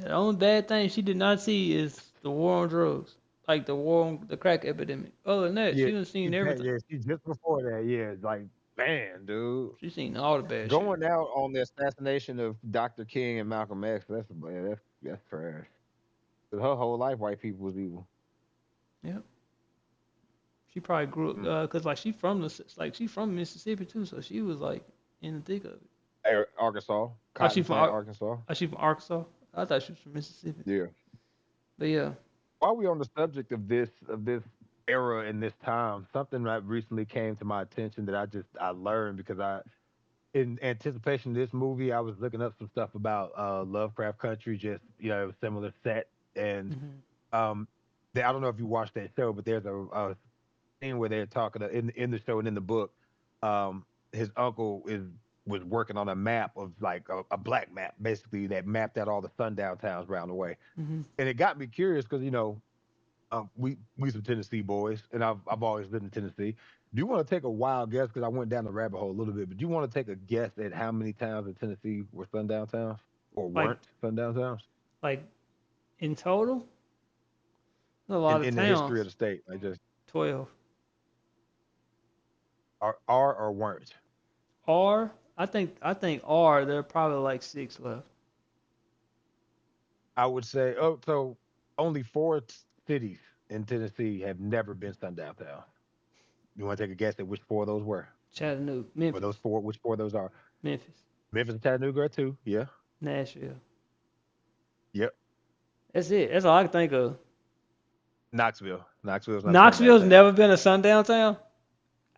only bad thing she did not see is the war on drugs, like the war on the crack epidemic. Other than that, yeah, she done seen everything. she just before that, yeah, like, man, dude. She's seen all the bad shit. Going out on the assassination of Dr. King and Malcolm X, that's trash. 'Cause her whole life, white people was evil. Yeah, she probably grew Mm. up cause like she from Mississippi too, so she was like in the thick of it. Arkansas, Oh, she Cotton from Plant, Arkansas. she from Arkansas. I thought she was from Mississippi. Yeah. But yeah, While we on the subject of this era and this time, something that recently came to my attention that I learned because in anticipation of this movie, I was looking up some stuff about Lovecraft Country, just similar set and hmm um, I don't know if you watched that show, but there's a scene where they're talking in the show and in the book. His uncle was working on a map of like a black map, basically that mapped out all the sundown towns around the way, hmm and it got me curious because we some Tennessee boys, and I've always lived in Tennessee. Do you want to take a wild guess? Because I went down the rabbit hole a little bit, but do you want to take a guess at how many towns in Tennessee were sundown towns or like weren't sundown towns like in total, a lot of in the history of towns. the state? Like just 12. are or weren't? R, I think R. There are probably like six left. I would say, so only four cities in Tennessee have never been sundown towns. You want to take a guess at which four of those were? Chattanooga, For those Memphis, four, which four of those are? Memphis, Memphis and Chattanooga are two. Yeah. Nashville. Yep. That's it. That's all I can think of. Knoxville. Knoxville's not a sundown Knoxville's town. never been a sundown town.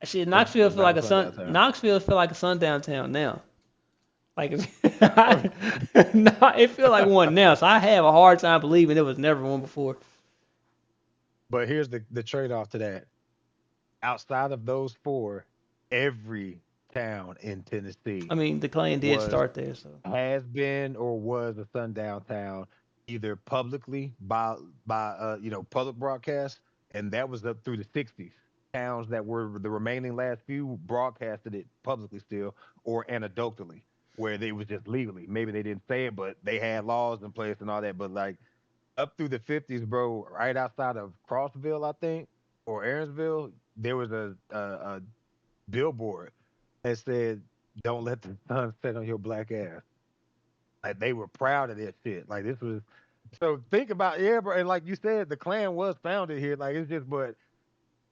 Shit, Knoxville Knoxville's feel not like a a sundown town. Knoxville feel like a sundown town now. Like, Or- no, it feel like one now. So I have a hard time believing it was never one before. but here's the trade off to that. Outside of those four, every town in I Tennessee mean, the Clan did was start there, so has been or was a sundown town, either publicly by public broadcast, and that was up through the '60s. Towns that were the remaining last few broadcasted it publicly still, or anecdotally, where they was just legally. Maybe they didn't say it, but they had laws in place and all that. But like up through the '50s, bro, right outside of Crossville, I think, or Aaronsville, there was a billboard that said, "Don't let the sun set on your black ass." Like they were proud of that shit. Like this was so think about yeah, bro. And like you said, the Klan was founded here. Like it's just but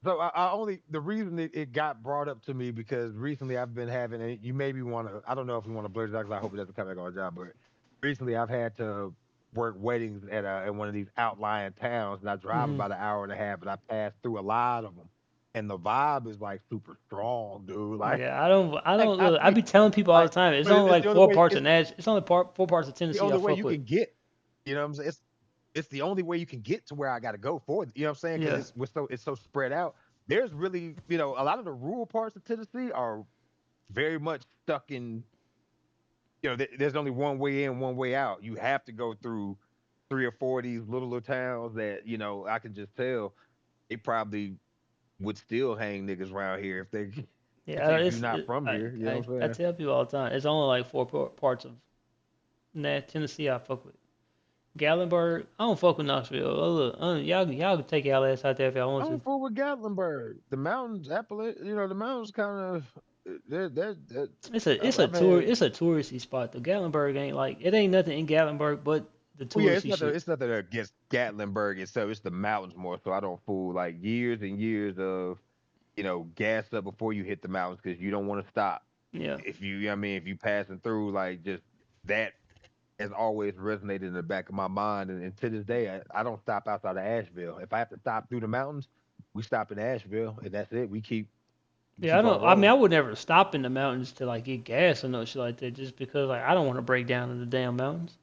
so I only the reason it got brought up to me because recently I've been having and you maybe want to I don't know if we want to blur this out 'cause I hope it doesn't come back on our job, but recently I've had to work weddings at in one of these outlying towns and I drive hmm about an hour and a half and I pass through a lot of them and the vibe is like super strong, dude. yeah, I Like don't I really. I see be telling people all the like time. It's but only it's like the only four way parts of Nash. It's only 4 parts of the Tennessee I only way fuck you with. can get. You know what I'm saying? It's the only way you can get to where I got to go for it. You know what I'm saying? Because Yeah, it's so spread out. There's really a lot of the rural parts of Tennessee are very much stuck in there's only one way in, one way out. You have to go through three or four of these little towns that I can just tell they probably would still hang niggas around here if they yeah. if you're not from here. You know what I'm I saying? tell people all the time. It's only like parts of Tennessee I fuck with. Gatlinburg, I don't fuck with Knoxville. Oh, look, y'all can take y'all ass out there if y'all I want to. don't fool with Gatlinburg. The mountains, the mountains kind of they're I've had. It's a touristy spot. The Gatlinburg ain't like it ain't nothing in Gatlinburg but the Well, yeah, touristy shit. it's nothing against Gatlinburg itself. It's the mountains more. So I don't fool like years and years of gas up before you hit the mountains because you don't want to stop. Yeah. If you, I mean, if you passing through, like just that has always resonated in the back of my mind. And to this day, I don't stop outside of Asheville. If I have to stop through the mountains, we stop in Asheville, and that's it. We Yeah, I keep on don't. I mean, rolling. I would never stop in the mountains to like get gas or no shit like that, just because like I don't want to break down in the damn mountains.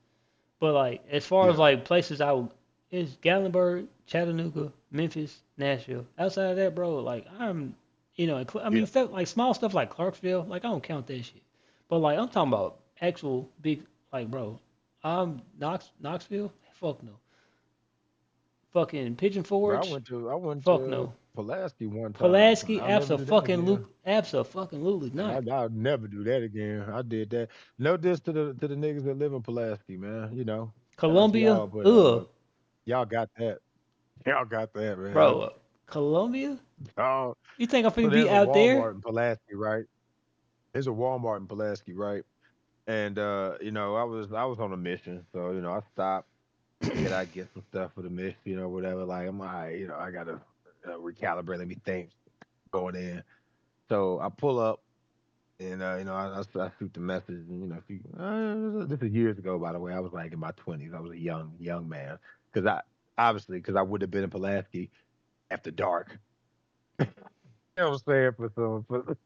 But like as far as Yeah, like places I would, it's Gatlinburg, Chattanooga, Memphis, Nashville. Outside of that, bro, like I mean, yeah, stuff like small stuff like Clarksville, like I don't count that shit. But like I'm talking about actual big, like bro, Knoxville, fuck no. Fucking Pigeon bro. Forge, I went fuck to no. Pulaski one time. Pulaski, I'll never do that again. absolutely not. I'll never do that again. I did that. No diss to the niggas that live in Pulaski, man. Shout out to Columbia, y'all, but ugh, y'all got that. Y'all got that, man. bro. Columbia? Oh, You think I'm so finna be there's a out there? Walmart in Pulaski, right? There's a Walmart in Pulaski, right? And I was on a mission, so I stopped. Figured I'd get some stuff for the mission, whatever. Like I'm all right, I gotta recalibrate. Let me think going in. So I pull up. And I shoot the message, and this is years ago, by the way. I was like in my 20s. I was a young man, because I would have been in Pulaski after dark. You know what I'm saying? For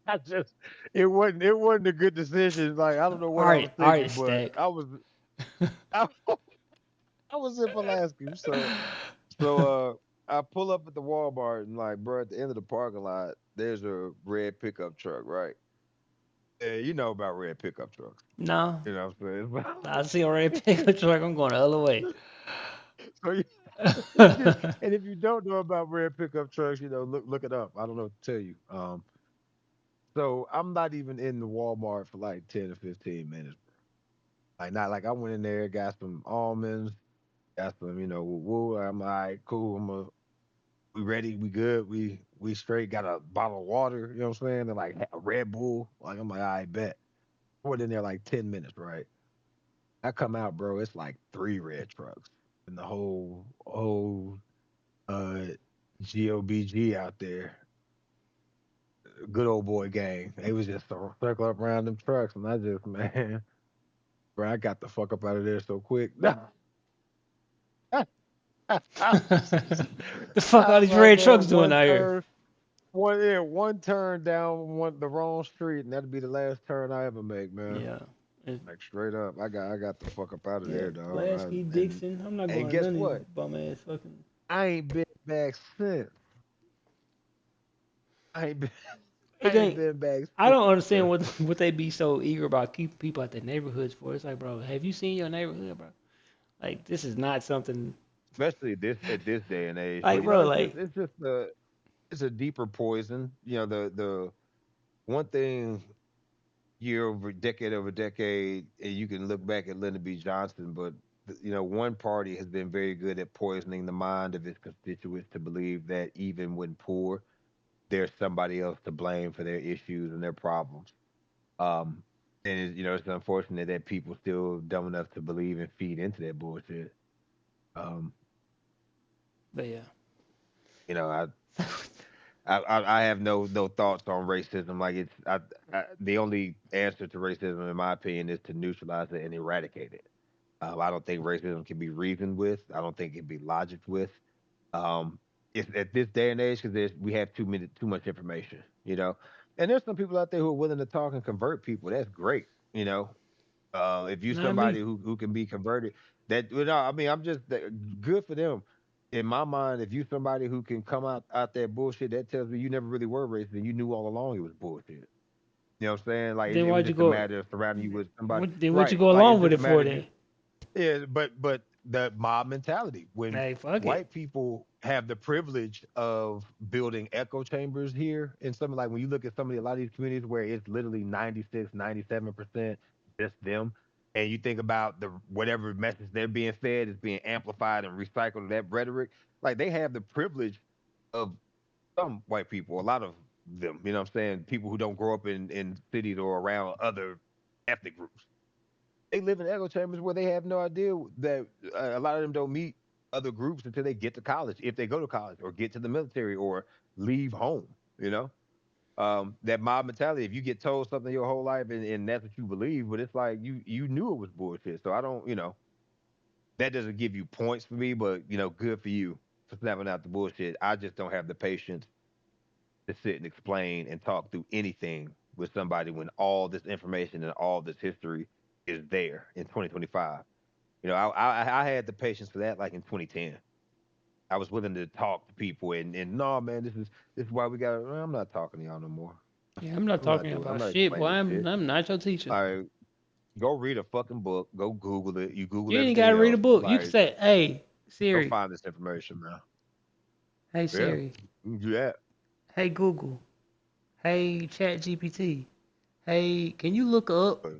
I just it wasn't a good decision. Like I don't know what I was All right, thinking, but Stack. I, I was in Pulaski, so I pull up at the Walmart and like, bro, at the end of the parking lot, there's a red pickup truck, right? And you know about red pickup trucks. No, You know what I'm saying? I see already pick a truck. I'm going the other way. So and if you don't know about red pickup trucks, look it up. I don't know what to tell you. So I'm not even in the Walmart for like 10 or 15 minutes. Like not like I went in there, got some almonds, got some, woo woo. I'm all right, cool. We ready, we good, we straight. Got a bottle of water, you know what I'm saying? And like a Red Bull. Like I'm like, I bet. I went in there like 10 minutes, right? I come out, bro. It's like three red trucks and the whole uh GOBG out there good old boy gang. They was just circle up around them trucks, and I just man, bro, I got the fuck up out of there so quick. I The fuck all was these like, red man, trucks doing out here? one turn down the wrong street, and that'd be the last turn I ever make, man. Yeah. And, Like straight up, I got the fuck up out of yeah. there, dog. Pulaski, Dixon. I'm not And going to guess none of these what? bum ass fucking. I ain't been back since. I ain't been, It I ain't ain't. been back I since. don't understand Man. what they be so eager about keeping people out their neighborhoods for. It's like, bro, have you seen your neighborhood, bro? Like, this is not something. Especially this at this day and age. But Like, bro, like, it's just it's a deeper poison. The one thing year over decade, and you can look back at Lyndon B. Johnson, but one party has been very good at poisoning the mind of its constituents to believe that even when poor, there's somebody else to blame for their issues and their problems. Um, and it's unfortunate that people still dumb enough to believe and feed into that bullshit. Um, but yeah. you know, I have no thoughts on racism. Like the only answer to racism, in my opinion, is to neutralize it and eradicate it. I don't think racism can be reasoned with. I don't think it can be logicked with. Um, it's at this day and age because we have too much information. And there's some people out there who are willing to talk and convert people. That's great. If you're Not somebody me. who can be converted, I mean, I'm just good for them. In my mind, if you somebody who can come out that bullshit, that tells me you never really were racist and you knew all along it was bullshit. You know what I'm saying? Like Then it was why'd you just a go? matter of surrounding you with somebody, Then what you right? go Like along it's with just it a for matter of you. then? Yeah, but the mob mentality when Hey, fuck it. white people have the privilege of building echo chambers here in some like when you look at some of a lot of these communities where it's literally 96, 97% just them, and you think about the whatever message they're being fed is being amplified and recycled that rhetoric, like they have the privilege of some white people, a lot of them, you know what I'm saying, people who don't grow up in cities or around other ethnic groups, they live in echo chambers where they have no idea that a lot of them don't meet other groups until they get to college, if they go to college or get to the military or leave home. You know, that mob mentality. If you get told something your whole life and that's what you believe, but it's like you knew it was bullshit. So I don't, that doesn't give you points for me, but good for you for snapping out the bullshit. I just don't have the patience to sit and explain and talk through anything with somebody when all this information and all this history is there in 2025. I had the patience for that like in 2010. I was willing to talk to people and no man, this is why we got. I'm not talking to y'all no more. Yeah, I'm not I'm not talking doing. I'm about not shit, boy. explaining I'm shit. I'm not your teacher. Like, go read a fucking book. Go Google it. You Google You ain't everything gotta read a else. book. You can Like, say, "Hey go Siri, find this information, man. hey Yeah, Siri, you can do that. hey Google, hey Chat GPT, hey, can you look up But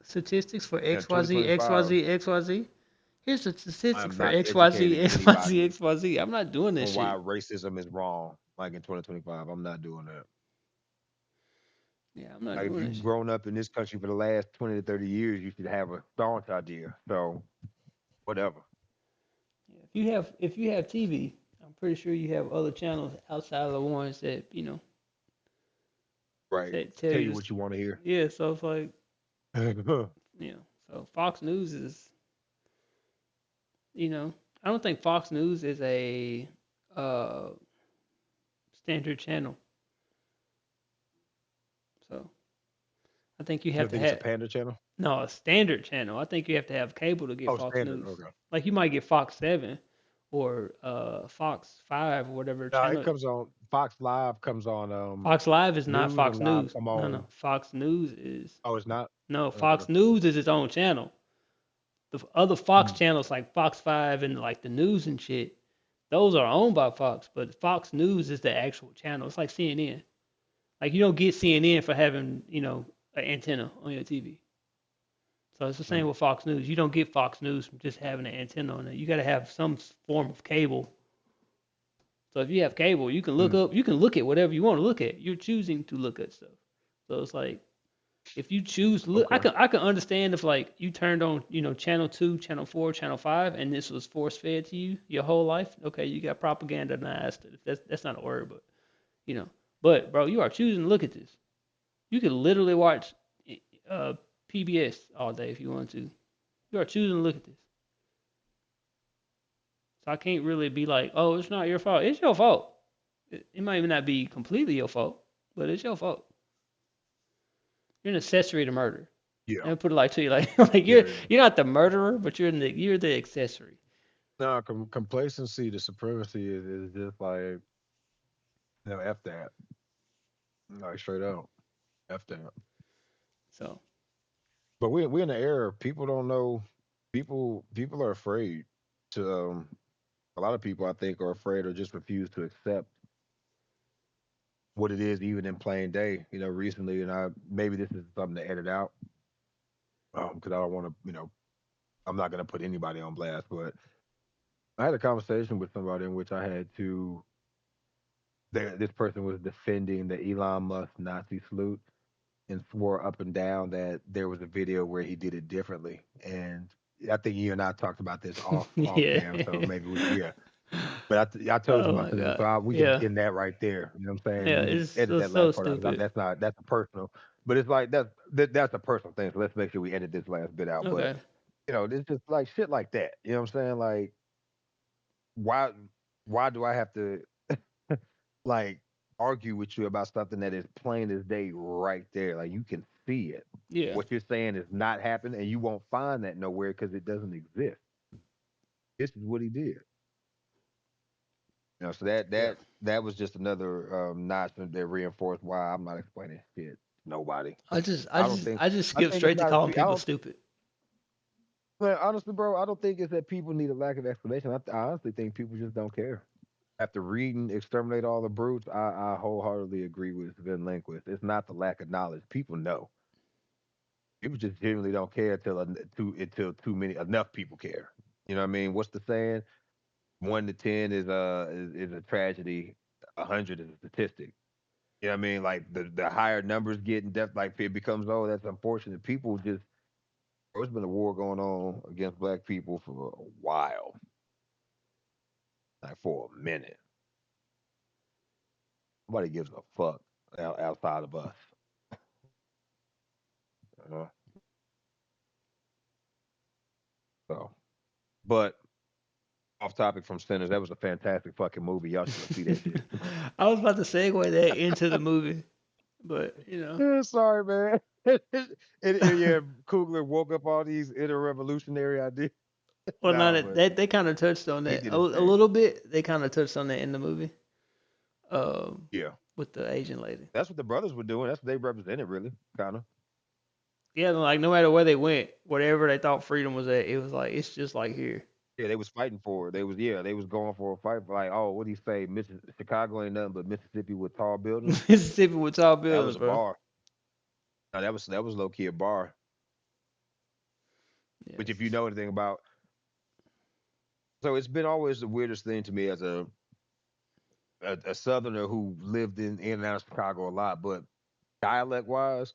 statistics for in XYZ, 2025, XYZ, XYZ? Here's the statistics I'm for not XYZ, educating XYZ, anybody XYZ. I'm not doing this on why shit. racism is wrong. Like in 2025, I'm not doing that. Yeah, I'm not Like if doing that you've shit. grown up in this country for the last 20 to 30 years, you should have a staunch idea. So whatever. If you have TV, I'm pretty sure you have other channels outside of the ones that Right. that tell Tell you you this. what you want to hear. Yeah, so it's like so Fox News is you know I don't think Fox News is a uh standard channel. So I think you You have don't to think it's a have panda channel? no a standard channel. I think you have to have cable to get Oh, Fox standard. News. Okay. Like you might get Fox 7 or Fox 5 or whatever No, it channel. comes on Fox Live comes on Fox Live is not news and Fox live News. come No, no. on. Fox News is Oh, it's not. no. Okay. Fox News is its own channel. The other Fox Mm. channels like Fox 5 and like the news and shit, those are owned by Fox, but Fox News is the actual channel. It's like CNN. Like you don't get CNN for having, an antenna on your TV. So it's the Mm. same with Fox News. You don't get Fox News from just having an antenna on it. You got to have some form of cable. So if you have cable, Mm. you can look at whatever you want to look at. You're choosing to look at stuff. So it's like if you choose to look, I Okay. can understand if like you turned on channel 2, channel 4, channel 5, and this was force fed to you your whole life. Okay, you got propaganda. Nah, that's not a word, but you know. But bro, you are choosing to look at this. You could literally watch uh, PBS all day if you want to. You are choosing to look at this. So I can't really be like, oh, it's not your fault. It's your fault. It might even not be completely your fault, but it's your fault. You're an accessory to murder. Yeah, And put it like to you, like like yeah, you're yeah. you're not the murderer, but you're the accessory. No, complacency, the supremacy is just like, f that, like straight out, f that. So But we're in an era people don't know. People are afraid to. A lot of people I think are afraid or just refuse to accept what it is, even in plain day. Recently, and I maybe this is something to edit out because I don't want to. I'm not going to put anybody on blast, but I had a conversation with somebody in which I had to. This person was defending the Elon Musk Nazi salute and swore up and down that there was a video where he did it differently. And I think you and I talked about this off yeah. cam, so maybe yeah. But I told you Oh my my position, god. so we can Yeah. end that right there. You know what I'm saying? Yeah. You can It's edit so, that so last part out because stupid. that's a personal. But it's like that's a personal thing. So let's make sure we edit this last bit out. But Okay. it's just like shit like that. You know what I'm saying? Like why why do I have to like argue with you about something that is plain as day right there? Like you can see it. Yeah. What you're saying is not happening, and you won't find that nowhere because it doesn't exist. This is what he did. So that Yeah. that was just another notch that reinforced why I'm not explaining shit. To nobody. I just I I don't just think. I just I skip think it's straight to not. calling I people don't. stupid. Man, honestly, bro, I don't think it's that people need a lack of explanation. I honestly think people just don't care. After reading "Exterminate All the Brutes," I wholeheartedly agree with Sven Lindquist. It's not the lack of knowledge. People know. People just genuinely don't care until too many enough people care. You know what I mean? What's the saying? 1 to 10 is a tragedy. 100 is a statistic. You know what I mean? Like the higher numbers get in depth, like it becomes that's unfortunate. People just there's been a war going on against black people for a while, like for a minute. Nobody gives a fuck outside of us. You know? So, but off topic from Sinners, that was a fantastic fucking movie. Y'all should go see that shit. I was about to segue that into the movie, but Yeah, sorry, man. Yeah, Coogler woke up all these inner revolutionary ideas. well, not Nah, that but they kind of touched on he that did a his thing. little bit. They kind of touched on that in the movie, um, Yeah, with the Asian lady. that's what the brothers were doing. That's what they represented, really, kind of. Yeah, like no matter where they went, whatever they thought freedom was at, it was like it's just like here. Yeah, they was fighting for it. They was going for a fight. For like, oh, what do you say? Chicago ain't nothing but Mississippi with tall buildings. Mississippi with tall That buildings, was a bro. bar. No, that was low key a bar. Which, Yes. if you know anything about, so it's been always the weirdest thing to me as a southerner who lived in and out of Chicago a lot, but dialect wise,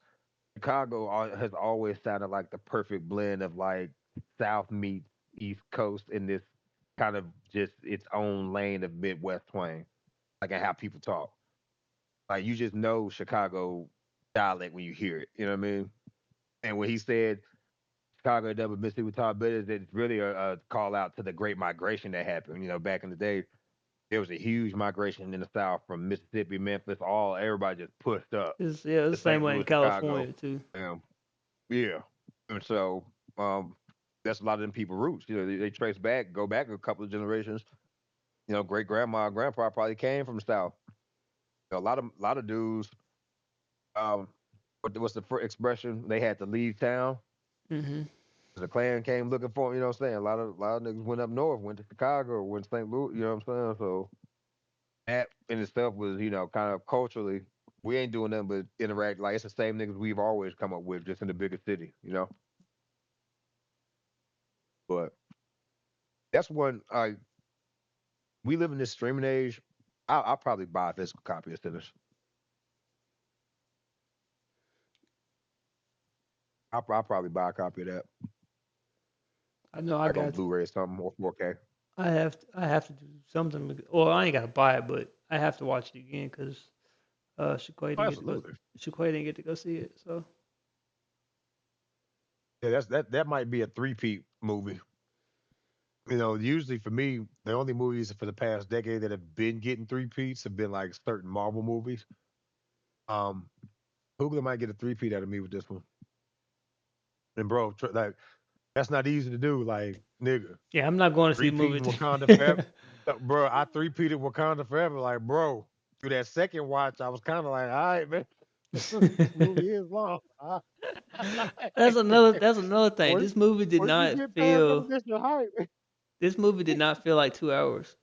Chicago has always sounded like the perfect blend of like South meets East Coast in this kind of just its own lane of Midwest twang, like in how people talk. Like you just know Chicago dialect when you hear it. You know what I mean? And when he said Chicago double Mississippi talk better, it's really a call out to the Great Migration that happened. Back in the day, there was a huge migration in the South from Mississippi, Memphis, all everybody just pushed up It's the to same St. way in Louis, Chicago. California too. Um, yeah, and so that's a lot of them people roots. They trace back, go back a couple of generations. Great grandma, grandpa probably came from the South. A lot of dudes. Um, what's the expression? They had to leave town. Hmm. The Klan came looking for 'em, you know what I'm saying? A lot of niggas went up north, went to Chicago, or went to St. Louis, you know what I'm saying? So that in itself was, kind of culturally, we ain't doing nothing but interact. Like it's the same niggas we've always come up with, just in the bigger city. But that's one. We live in this streaming age. I'll probably buy a physical copy of Sinners. I'll probably buy a copy of that, I know I like on got. Blu-ray or something or 4K. I have to do something. Well, I ain't gotta buy it, but I have to watch it again because Shaquay didn't get to go. Absolutely. Shaquay didn't get to go see it. So Yeah, that might be a three-peat movie. Usually for me, the only movies for the past decade that have been getting three-peats have been like certain Marvel movies. Um, Coogler might get a three-peat out of me with this one. And bro, like that's not easy to do. Like nigga, yeah, I'm not going to see the movie. three-peating Wakanda forever. Bro, I three-peated Wakanda forever. Like bro, through that second watch, I was kind of like, all right, man, this movie is long. That's another thing. once, This movie did once you not get past that feel. initial hype, This movie did not feel like 2 hours.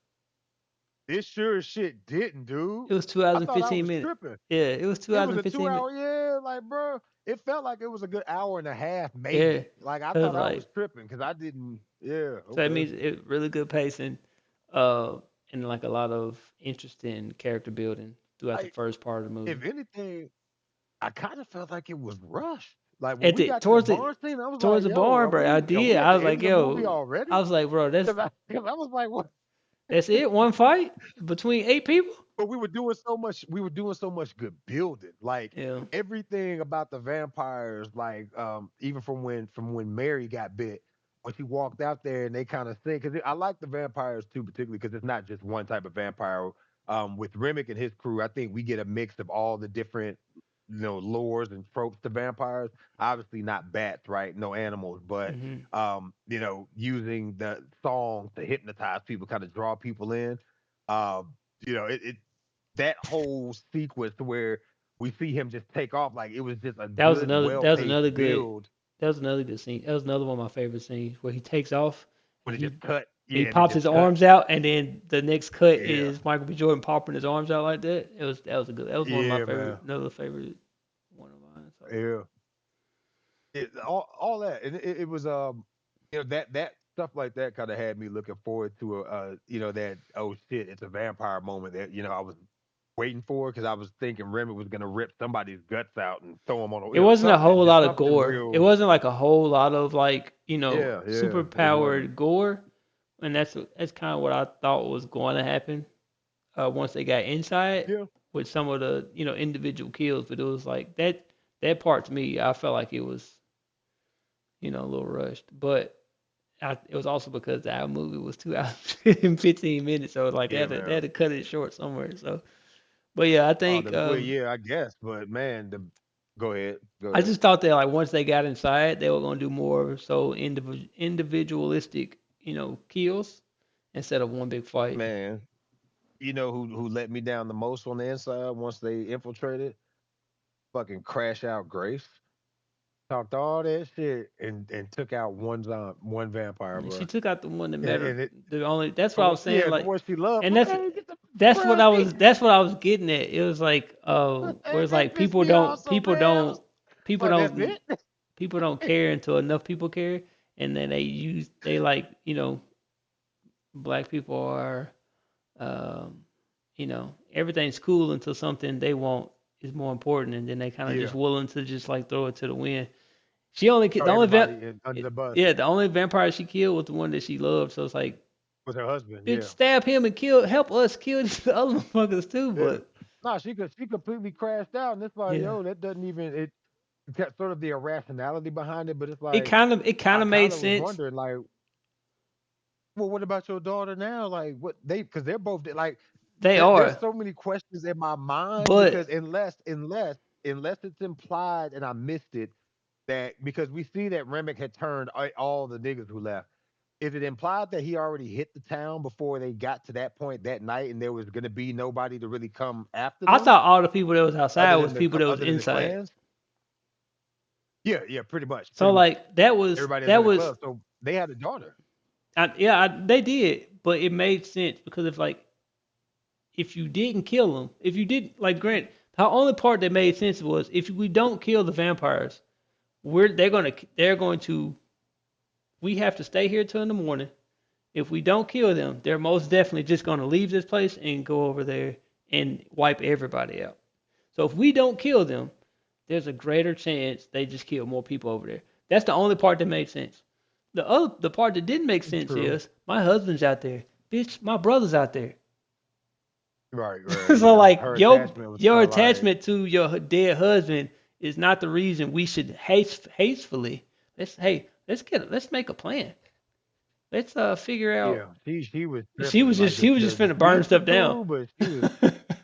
it sure as shit didn't, dude. It was two hours I and thought I 15 was minutes. tripping. Yeah, it was two It hours was and a two 15 minutes. hour, yeah, like, bro, it felt like it was a good hour and a half, Yeah, maybe. Like, I cause thought I like was tripping because I didn't, yeah, so that okay. means it really good pacing, uh, and like a lot of interesting character building throughout the Like, first part of the if movie. anything, I kind of felt like it was rushed. Like, when At we the got to the towards the barn scene, I was like, towards the yo, barn, bro, I are did. we at I the was end like, of the movie yo, already? I was like, bro, Because I was like, what? that's it. One fight between 8 people. But we were doing so much good building. Like Yeah. everything about the vampires, like even from when Mary got bit, when she walked out there and they kind of think, because I like the vampires too, particularly because it's not just one type of vampire. With Remick and his crew, I think we get a mix of all the different lores and tropes to vampires. Obviously not bats, right? No animals, but Hmm. using the song to hypnotize people, kind of draw people in. Um, it that whole sequence where we see him just take off, like it was just a That was good, another. well That was paced another good. build That was another good scene. That was another one of my favorite scenes where he takes off when and it he just cut. he Yeah, and it pops his just cut. arms out, and then the next cut Yeah, is Michael B. Jordan popping his arms out like that. That was a good. That was one of my yeah, favorite. man. Another favorite one of mine. So Yeah, all that, and it was that stuff like that kind of had me looking forward to that oh shit, it's a vampire moment that I was waiting for because I was thinking Remy was gonna rip somebody's guts out and throw them on it wasn't a something, whole just lot of something gore. It real. wasn't like a whole lot of like Yeah, yeah, super it wasn't. powered gore, and that's kind of what I thought was going to happen once they got inside Yeah. with some of the individual kills. But it was like that part to me, I felt like it was a little rushed. But it was also because that movie was 2 hours and 15 minutes, so like Yeah, they man. had to cut it short somewhere. So, but yeah, I Oh, think well, yeah, I guess, but man, go ahead, go I ahead, just thought that like once they got inside, they were gonna do more so individualistic, kills instead of one big fight. man. You know who let me down the most on the inside once they infiltrated? Fucking Crash Out Grace. Talked all that shit and took out one vampire, And she bro. took out the one that And, mattered. and it The only that's the what I one, was saying. yeah, the Like, one she loved. and Man, get the that's what around I me. was that's what I was getting at. It was like where And it's that like pissed me off so bad. I was people like, that's don't it. people don't care until enough people care, and then they like black people are um, everything's cool until something they want is more important, and then they kind of just Yeah. willing to just like throw it to the wind. She only Throw the only everybody under the bus yeah, the only vampire she killed was the one that she loved. So it's like, with her husband. bitch, Yeah. stab him and help us kill these other motherfuckers too. Yeah. But No, she completely crashed out, and it's like, yeah, yo, that doesn't even got sort of the irrationality behind it, but it's it like kind of it kind I of made kind of was sense. wondering, like, well, what about your daughter now? Like, what because they're both like, They there's are, so many questions in my mind because but unless it's implied and I missed it that because we see that Remick had turned all the niggas who left. Is it implied that he already hit the town before they got to that point that night, and there was going to be nobody to really come after I them thought all the people that was outside was people that was other than the inside. clans? Yeah, yeah, So pretty much. like that was Everybody that's in that the was club. So they had a daughter. they did, but it made sense because if you didn't kill them, if you didn't like Grant, the only part that made sense was if we don't kill the vampires, they're going to we have to stay here till in the morning. If we don't kill them, they're most definitely just going to leave this place and go over there and wipe everybody out. So if we don't kill them, there's a greater chance they just kill more people over there. That's the only part that made sense. The part that didn't make sense True. is my husband's out there. Bitch, my brother's out there. right, So yeah. like Her your attachment was your kind of like, attachment to your dead husband is not the reason we should hastefully let's make a plan. Let's figure out. yeah, she was She tripping. was Like just she was just the finna burn speech was stuff down. cool, but she was,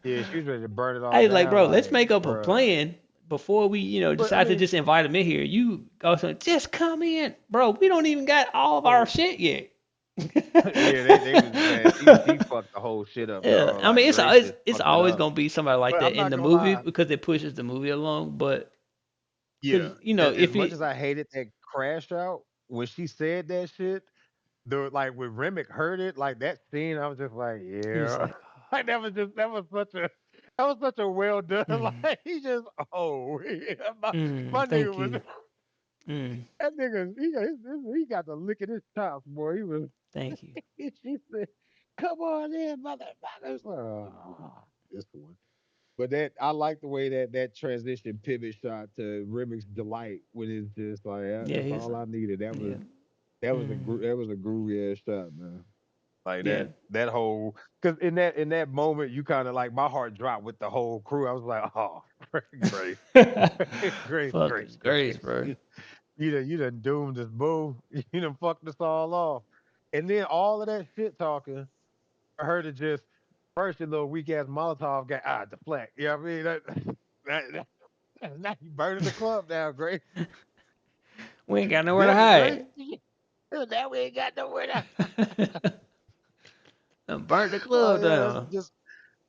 yeah, she was ready to burn it all I was like, down. bro, let's Like, make up a bruh. plan before we, But I decide to mean, just invite him in here. You go, just come in, bro. We don't even got all of our oh shit yet. yeah, they was man. She fucked the whole shit up, Yeah, dog. I mean Like it's Grace always just it's fucked it always up. gonna be somebody like But I'm that in not the gonna movie lie. because it pushes the movie along. But Yeah, because as if much as it I hated that crash out when she said that shit, the like when Remick heard it, like that scene, I was just like, he was yeah, like, like that was such a well done. mm, Like he just yeah, my nigga thank was you, mm, that nigga he got the lick in his chops, boy. He was thank you. she said, "Come on in, motherfuckers." Oh, this one. But that I like the way that transition pivot shot to Remick's delight when it's just like Yeah, that's he's all like, I needed. yeah, mm, That was a groovy ass shot, man. Like yeah, that whole because in that moment you kind of like my heart dropped with the whole crew. I was like, oh, Grace, fucking Grace, Grace, bro. you done doomed us, boo. You done fucked us all off. And then all of that shit talking for her to just first your little weak ass Molotov got deflect. You know what I mean? Now you burning the club down, Grace. We ain't got nowhere to Damn it, Grace. hide. Now we ain't got nowhere to. Done burnt the Oh club yeah, that's down. just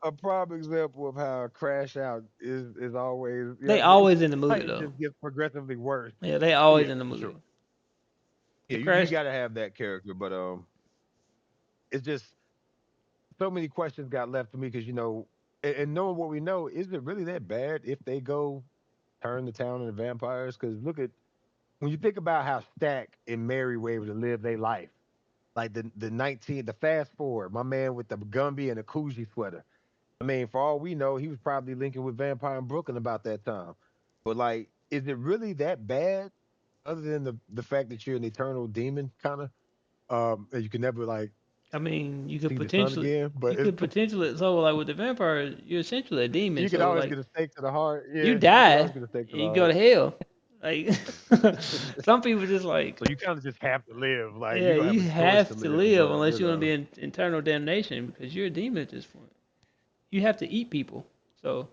a prime example of how a crash out is always. They Yeah, always in the like movie it though. just gets progressively worse. Yeah, they always Yeah, in the for movie. sure. Yeah, The you crash. got to have that character, but it's just so many questions got left to me because and knowing what we know, is it really that bad if they go turn the town into vampires? Because look at when you think about how Stack and Mary were able to live their life, like the fast forward, my man with the Gumby and the Coogee sweater. I mean, for all we know, he was probably linking with Vampire in Brooklyn about that time. But like, is it really that bad? Other than the fact that you're an eternal demon, kind of, and you can never like I mean, see the sun again. you But could potentially, so like with the vampire, you're essentially a demon. you can So always like get a stake to the heart. you Yeah, you can always die, get a stake to the you go to heart. hell. Like some people just like, So you kind of just have to live. Like yeah, you don't have you a choice to have to live. live But unless you want to be in eternal damnation because you're a demon at this point. You have to eat people. So,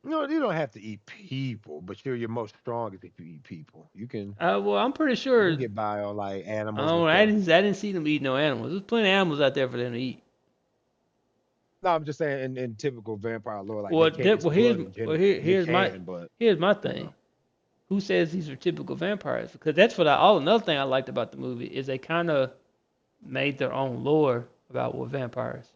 you don't have to eat people. But you're your most strongest if you eat people. well, I'm pretty You can sure. get by on like I animals and don't. stuff. I didn't see them eat no animals. There's plenty of animals out there for them to eat. No, I'm just saying in typical vampire lore, like they Well, can't. It's blood in general. You can, but here's my you thing. know. Who says these are typical vampires? Because that's what I. All another thing I liked about the movie is they kind of made their own lore about what vampires.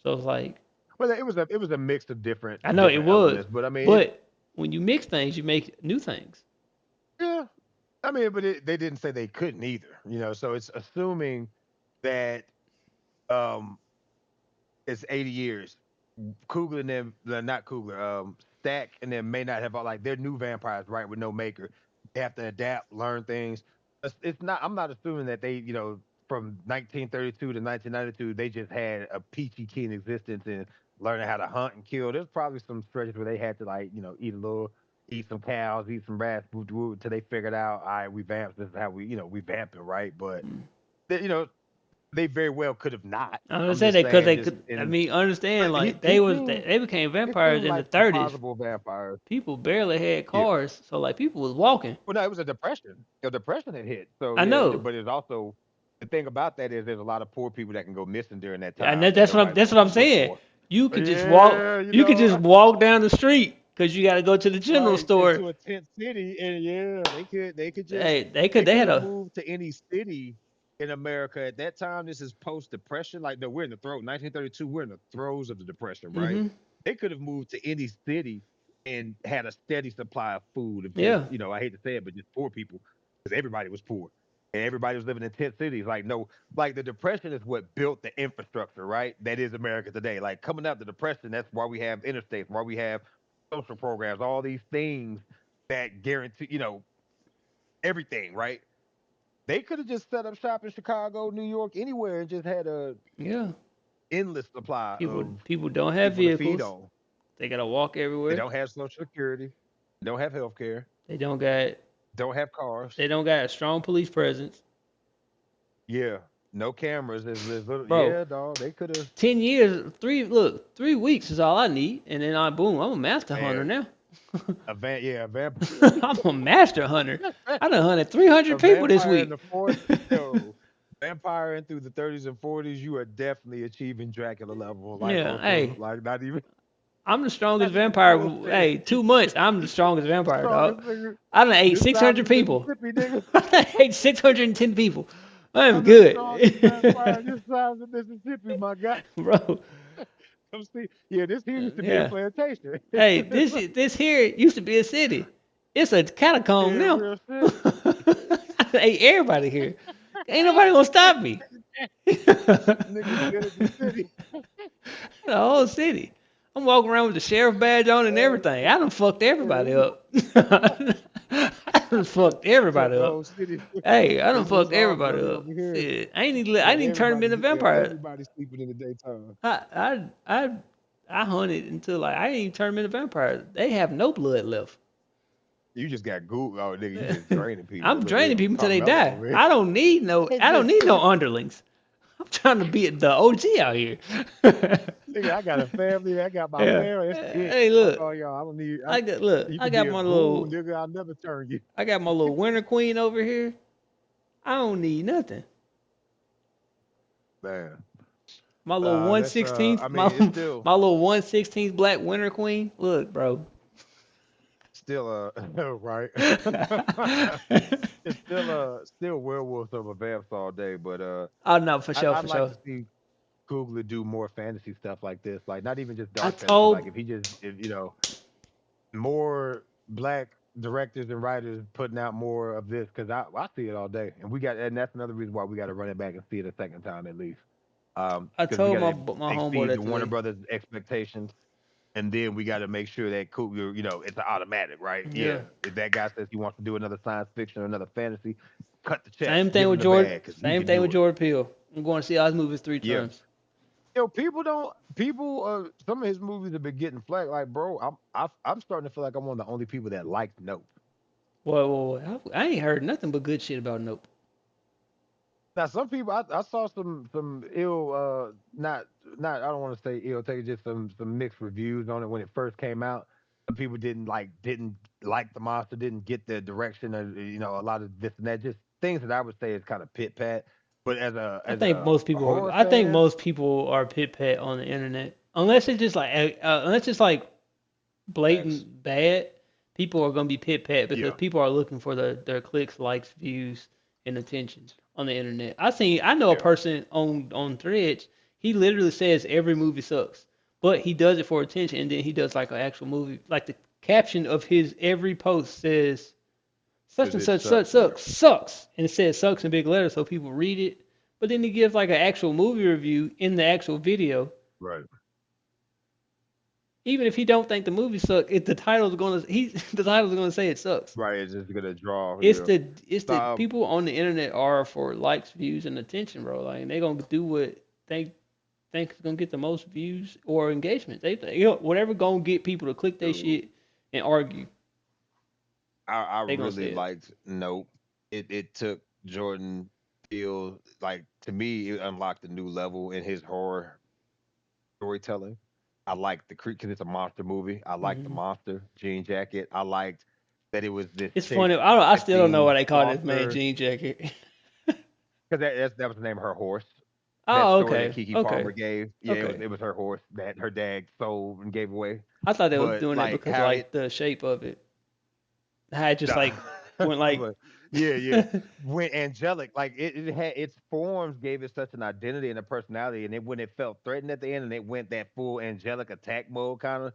So it's like Well, it was a mix of I know it different was, elements, but I mean but when you mix things, you make new things. yeah. I mean, but they didn't say they couldn't either. So it's assuming that um it's 80 years. Coogler and them, not Coogler, Stack and them may not have like they're new vampires, right, with no maker. They have to adapt, learn things. It's not. I'm not assuming that they, from 1932 to 1992, they just had a peachy keen existence and learning how to hunt and kill. There's probably some stretches where they had to like, eat some cows, eat some rats, till they figured out, all right, we vamps. This is how we vamping, right? But Mm. they, they very well could have not. I'm gonna I'm say just that because saying, they just could. I in mean, understand but like he they became vampires seemed in the like some 30s. possible vampires. People barely had Yeah. cars, so like people was walking. Well, no, it was a depression. A depression had hit. So I yeah, know. but it's also the thing about that is there's a lot of poor people that can go missing during that And time that nobody's that's gonna what I'm come look saying. for. You could just walk. Yeah, You could just walk down the street because you got to go to the general like store. into a tent city, and yeah, They they they could had have a. moved to any city in America at that time. This is post depression. Like no, we're in the throes. 1932, we're in the throes of the depression, right? Mhm. They could have moved to any city and had a steady supply of food of just, Yeah. I hate to say it, but just poor people because everybody was poor and everybody was living in tent cities. Like no, like the depression is what built the infrastructure, right? That is America today. Like coming out of the depression, that's why we have interstates, why we have social programs, all these things that guarantee, everything, right? They could have just set up shop in Chicago, New York, anywhere, and just had a Yeah. endless supply of People don't have people to feed vehicles. on. They gotta walk They everywhere. don't have social security. They don't have health care. They don't got Don't have cars. they don't got a strong police presence, Yeah. No cameras. There's little, bro. yeah, dog. They could have, 10 years, 3 weeks is all I need, and then boom, I'm a master hunter man, now. a vampire. I'm a master hunter. I done hunted 300 A people this vampire in week. the 40s, yo, vampire in through the 30s and 40s, you are definitely achieving Dracula level, like Yeah, on some, hey, like not even, I'm the strongest not even vampire. bullshit. Hey, 2 months, I'm the strongest vampire, dog. Strongest nigga I done ate this side of 600 the people. Mississippi, nigga. I done ate 610 people. I'm I'm the strongest good, vampire this side of the Mississippi, my guy. bro. Come see, yeah, this here used to be a Yeah. plantation. Hey, this here used to be a city. It's a catacomb Yeah, now. real shit. I done ate everybody here. Ain't nobody gonna stop me. Nigga built the city. The whole city. I'm walking around with the sheriff badge on and Uh, everything. I done fucked everybody yeah, up. I done fucked shut everybody the up. whole city. Hey, I done It's fucked all everybody funny up. over here. Shit, I ain't even turn him into a vampire. Everybody's sleeping in the daytime. I I I I hunted until like I didn't even turn him into a vampire. They have no blood left. You just got Google. Oh, nigga, you just draining people. I'm Look here, draining people until they Carmelo die. over here. I don't need no underlings. I'm trying to be the OG out here. Nigga, I got a family. I got my Yeah. family. That's it. Hey, Fuck look. all y'all. I don't need. You I could got be a my goon, little nigga. I'll never turn you, I got my little winter queen over here. I don't need nothing. man. My little That's. I 1/16th, mean, it's still, my little 1/16th black winter queen. Look, bro. still right. It's still werewolves over vamps all day. But Oh no, for sure, I'd for like sure. to see Coogler do more fantasy stuff like this. Like not even just I dark fantasy. Like told if he just, if, more black directors and writers putting out more of this because I see it all day, and and that's another reason why we got to run it back and see it a second time at least. I Because we told got to my homeboy exceed the that Warner today. Brothers expectations, and then we got to make sure that Coogler, it's an automatic, right? Yeah. Yeah, if that guy says he wants to do another science fiction or another fantasy, cut the check, Same thing give him with the Jordan. bag because he Same can thing with do it. Jordan Peele. I'm going to see all his movies three Yeah. times. People don't. People. Some of his movies have been getting flack. Like, bro, I'm starting to feel like I'm one of the only people that liked Nope. I ain't heard nothing but good shit about Nope. Now, some people I saw some ill, not I don't want to say ill, take it just some mixed reviews on it when it first came out. Some people didn't like the monster, didn't get the direction, of a lot of this and that, just things that I would say is kind of pit pat. But as a horror I think fan, most people are pit pat on the internet, unless it's like facts, blatant bad. People are gonna be pit pat because yeah, people are looking for their clicks, likes, views, and attention on the internet. I know a yeah, person on Threads. He literally says every movie sucks, but he does it for attention, and then he does like an actual movie. Like the caption of his every post says such because and it such sucks. Yeah, sucks, and it says sucks in big letters so people read it. But then he gives like an actual movie review in the actual video. right, Even if he don't think the movie sucks, if the title's gonna the title's gonna say it sucks. right. It's just gonna draw. It's Yeah, the um, people on the internet are for likes, views, and attention, bro. Like they gonna do what they think is gonna get the most views or engagement. Whatever gonna get people to click their dude, shit and argue, I they gonna really say it. liked Nope. It took Jordan Peele, like, to me, it unlocked a new level in his horror storytelling. I liked the creep because it's a monster movie. I liked the Hmm. monster jean jacket. I liked that it was this It's shape funny. I still don't know why shifting they call this man monster Jean Jacket. because that was the name of her horse. That Oh, story that okay, Kiki okay, Palmer gave. Yeah, it was okay. it was her horse that her dad sold and gave away. I thought they was But doing it like because how it like the shape of it. How it just Nah. like went like. But yeah, yeah. When angelic, like it had its forms gave it such an identity and a personality, and when it felt threatened at the end, and it went that full angelic attack mode kind of,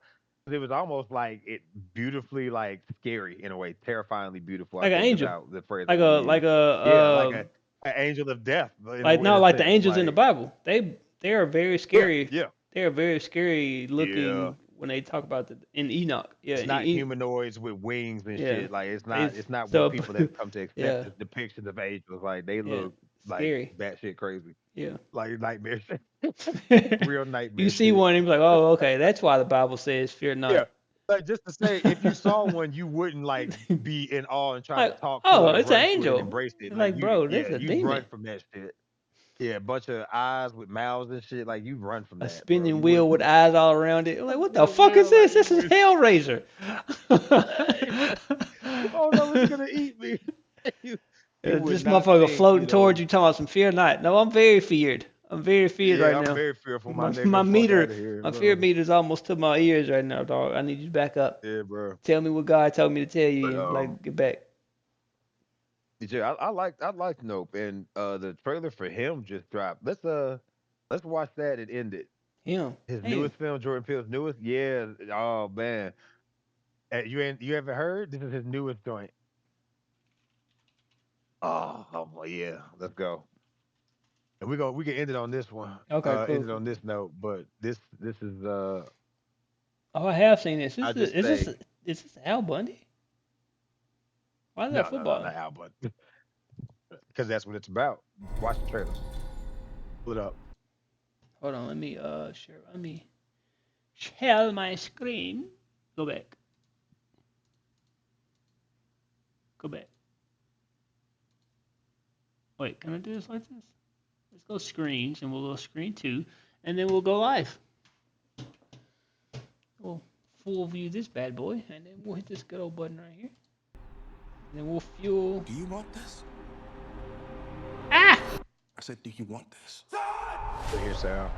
it was almost like it beautifully like scary in a way, terrifyingly beautiful. I Like an think is angel, how the phrase I like want a to use. like a Yeah, like an angel of death like in no, a like the sense. angels in the Like Bible. They are very yeah, scary. yeah, They are very scary yeah. looking when they talk about in Enoch. Yeah, It's not humanoids with wings and yeah. shit. Like it's They not. It's not what so people have come to expect yeah, as depictions of angels. Like they yeah. look. like Scary. batshit crazy, Yeah. like nightmare shit, real You nightmare see shit. one and be like, oh, okay, that's why the Bible says fear Yeah, not. like just to say, if you saw one, you wouldn't like be in awe and try to Like, talk to oh, it and it's an run to it and angel. embrace it. It's Like like, bro, this yeah, is a you'd run demon. from that shit. Yeah, a bunch of eyes with mouths and shit. Like you run from A that, bro. spinning You wheel wouldn't. with eyes all around it. I'm like, what the Yeah, fuck is bro. this? Like you This is would. Hellraiser. Oh no, it's gonna eat me. you you would This not motherfucker think, floating towards you, talking about some fear not. No, I'm very feared. I'm very feared right Yeah, I'm now. very fearful, my My nigga. Fuck meter, out of here, my fear bro. meter's almost to my ears right now, dog. I need you to back up. Yeah, bro. Tell me what God told me to tell But you, and like get back. yeah, I like Nope, and the trailer for him just dropped. Let's watch that and end it. Him, His damn. newest film, Jordan Peele's newest. Yeah. Oh man, you haven't heard? This is his newest joint. Oh boy, yeah. Let's go. And we can end it on this one. Okay, cool, End it cool. on this note. But this is Oh, I have seen this. I just say Is this Al Bundy? Why is that no, football? not Albert, because that's what it's about. Watch the trailer. Pull it up. Hold on, let me share. Let me share my screen. Go back. Go back. Wait, can I do this like this? Let's go screens, and we'll go screen two, and then we'll go live. We'll full view this bad boy, and then we'll hit this good old button right here. And then we'll fuel. Do you want this? Ah! I said, do you want this? Here's Sal.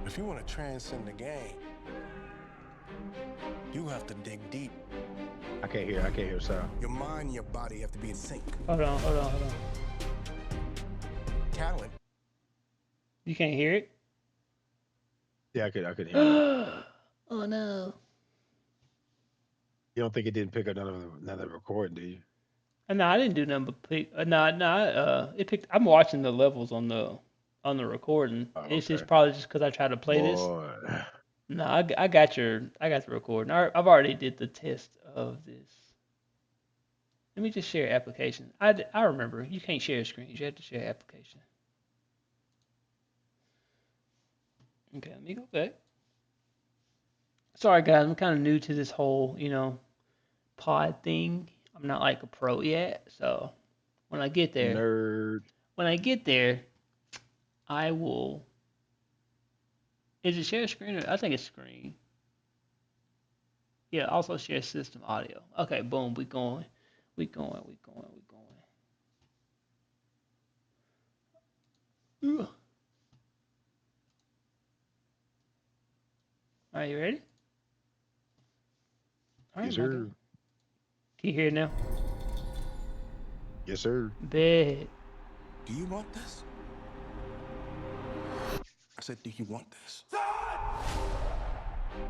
If you want to transcend the game, you have to dig deep. I can't hear. Sal. Your mind and your body have to be in sync. Hold on. Talent. You can't hear it? Yeah, I could hear it. Oh no. You don't think it didn't pick up none of the recording, do you? No, I didn't do nothing but pick. It picked. I'm watching the levels on the recording. Oh, It's okay. just probably just because I tried to play this. Boy. No, I got the recording. I've already did the test of this. Let me just share application. I remember you can't share screens. You have to share application. Okay, let me go back. Sorry guys, I'm kind of new to this whole pod thing. I'm not like a pro yet, so when I get there, Nerd. I will. Is it share screen or I think it's screen? Yeah, also share system audio. Okay, boom, we going. Ugh. Are you ready? All right, Yes, my God. sir. Can you hear it now? Yes, sir. Bet. Do you want this? I said, do you want this?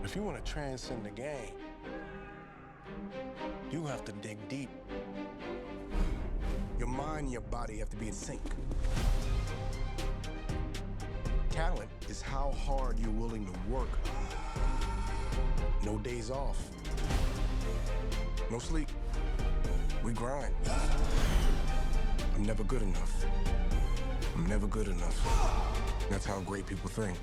If you want to transcend the game, you have to dig deep. Your mind and your body have to be in sync. Talent is how hard you're willing to work. No days off. No sleep. We grind. I'm never good enough. I'm never good enough. That's how great people think.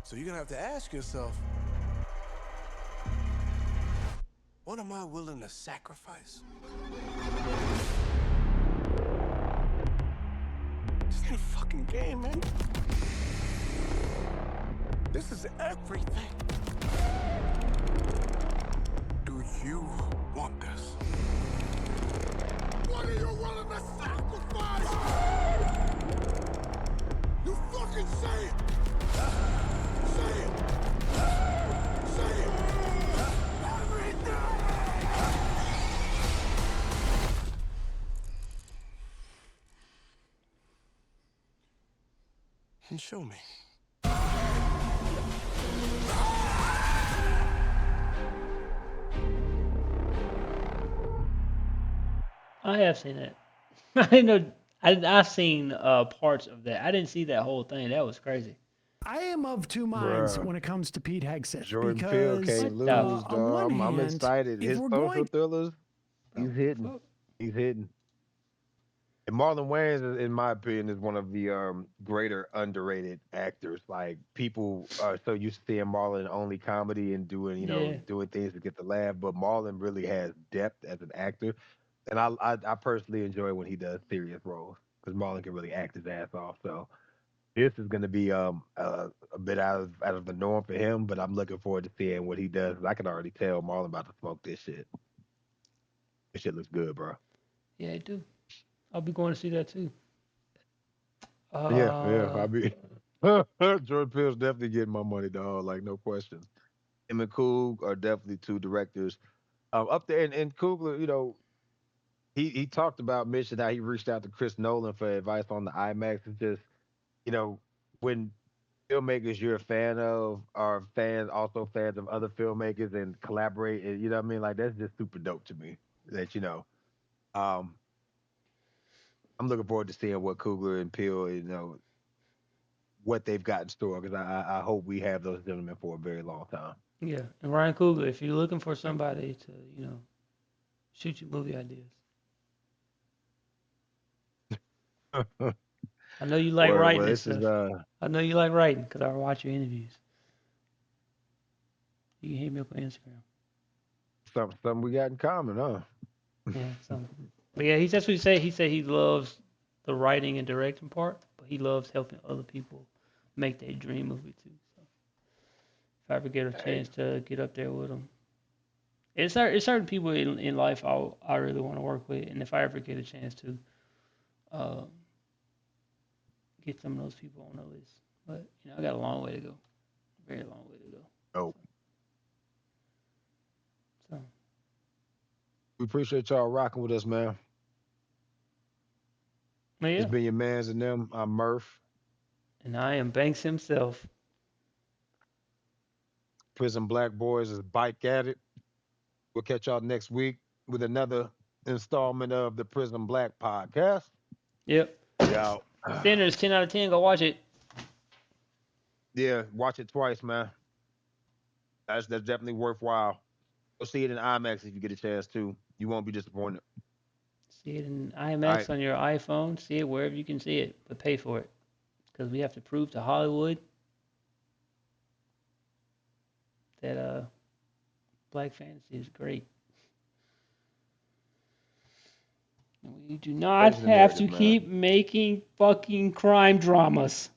So you're gonna have to ask yourself, what am I willing to sacrifice? This ain't a fucking game, man. This is everything. Do you want this? What are you willing to sacrifice? You fucking say it! Say it! Say it! Everything! And show me. I have seen it. I didn't know. I've seen parts of that. I didn't see that whole thing. That was crazy. I am of two minds Bruh. when it comes to Pete Hegseth Jordan Peele because can't What the lose, on one dog. I'm hand, excited. if His we're social going, thrillers, the he's hitting. fuck? He's hitting. And Marlon Wayans, in my opinion, is one of the greater underrated actors. Like people are so used to seeing Marlon in only comedy and doing, Yeah. doing things to get the laugh. But Marlon really has depth as an actor, and I personally enjoy when he does serious roles because Marlon can really act his ass off. So this is going to be a bit out of the norm for him, but I'm looking forward to seeing what he does. I can already tell Marlon about to smoke this shit. This shit looks good, bro. Yeah, I do. I'll be going to see that too. Yeah, yeah. Uh, I mean, Jordan Peele's definitely getting my money, dog. Like no questions. Him and Coog are definitely two directors up there. And Coogler, he talked about mentioned how he reached out to Chris Nolan for advice on the IMAX. It's just when filmmakers you're a fan of are fans, also fans of other filmmakers and collaborate. And, you know what I mean? Like that's just super dope to me. That um, I'm looking forward to seeing what Coogler and Peele, what they've got in store because I hope we have those gentlemen for a very long time. yeah. And Ryan Coogler, if you're looking for somebody to, shoot you movie ideas, I know you like Word. writing Well, and this is stuff. I know you like writing because I watch your interviews. You can hit me up on Instagram. something we got in common, huh? Yeah, so. But yeah, that's what he said. He said he loves the writing and directing part, but he loves helping other people make their dream movie too. So if I ever get a Hey, chance to get up there with him, it's certain people in life I really want to work with, and if I ever get a chance to uh, get some of those people on the list, but I got a long way to go, very long way to go. oh, So, we appreciate y'all rocking with us, man. but It's yeah, been your man's and them. I'm Murph. and I am Banks himself. Prism Black Boys is Bike at it. We'll catch y'all next week with another installment of the Prism Black Podcast. Yep, We out. Sinners 10 out of 10. Go watch it. Yeah, watch it twice, man. That's definitely worthwhile. Go see it in IMAX if you get a chance to. You won't be disappointed. See it in All right. IMAX on your iPhone. See it wherever you can see it, but pay for it because we have to prove to Hollywood that Black Fantasy is great. We do not Changing the have narrative, to man. keep making fucking crime dramas.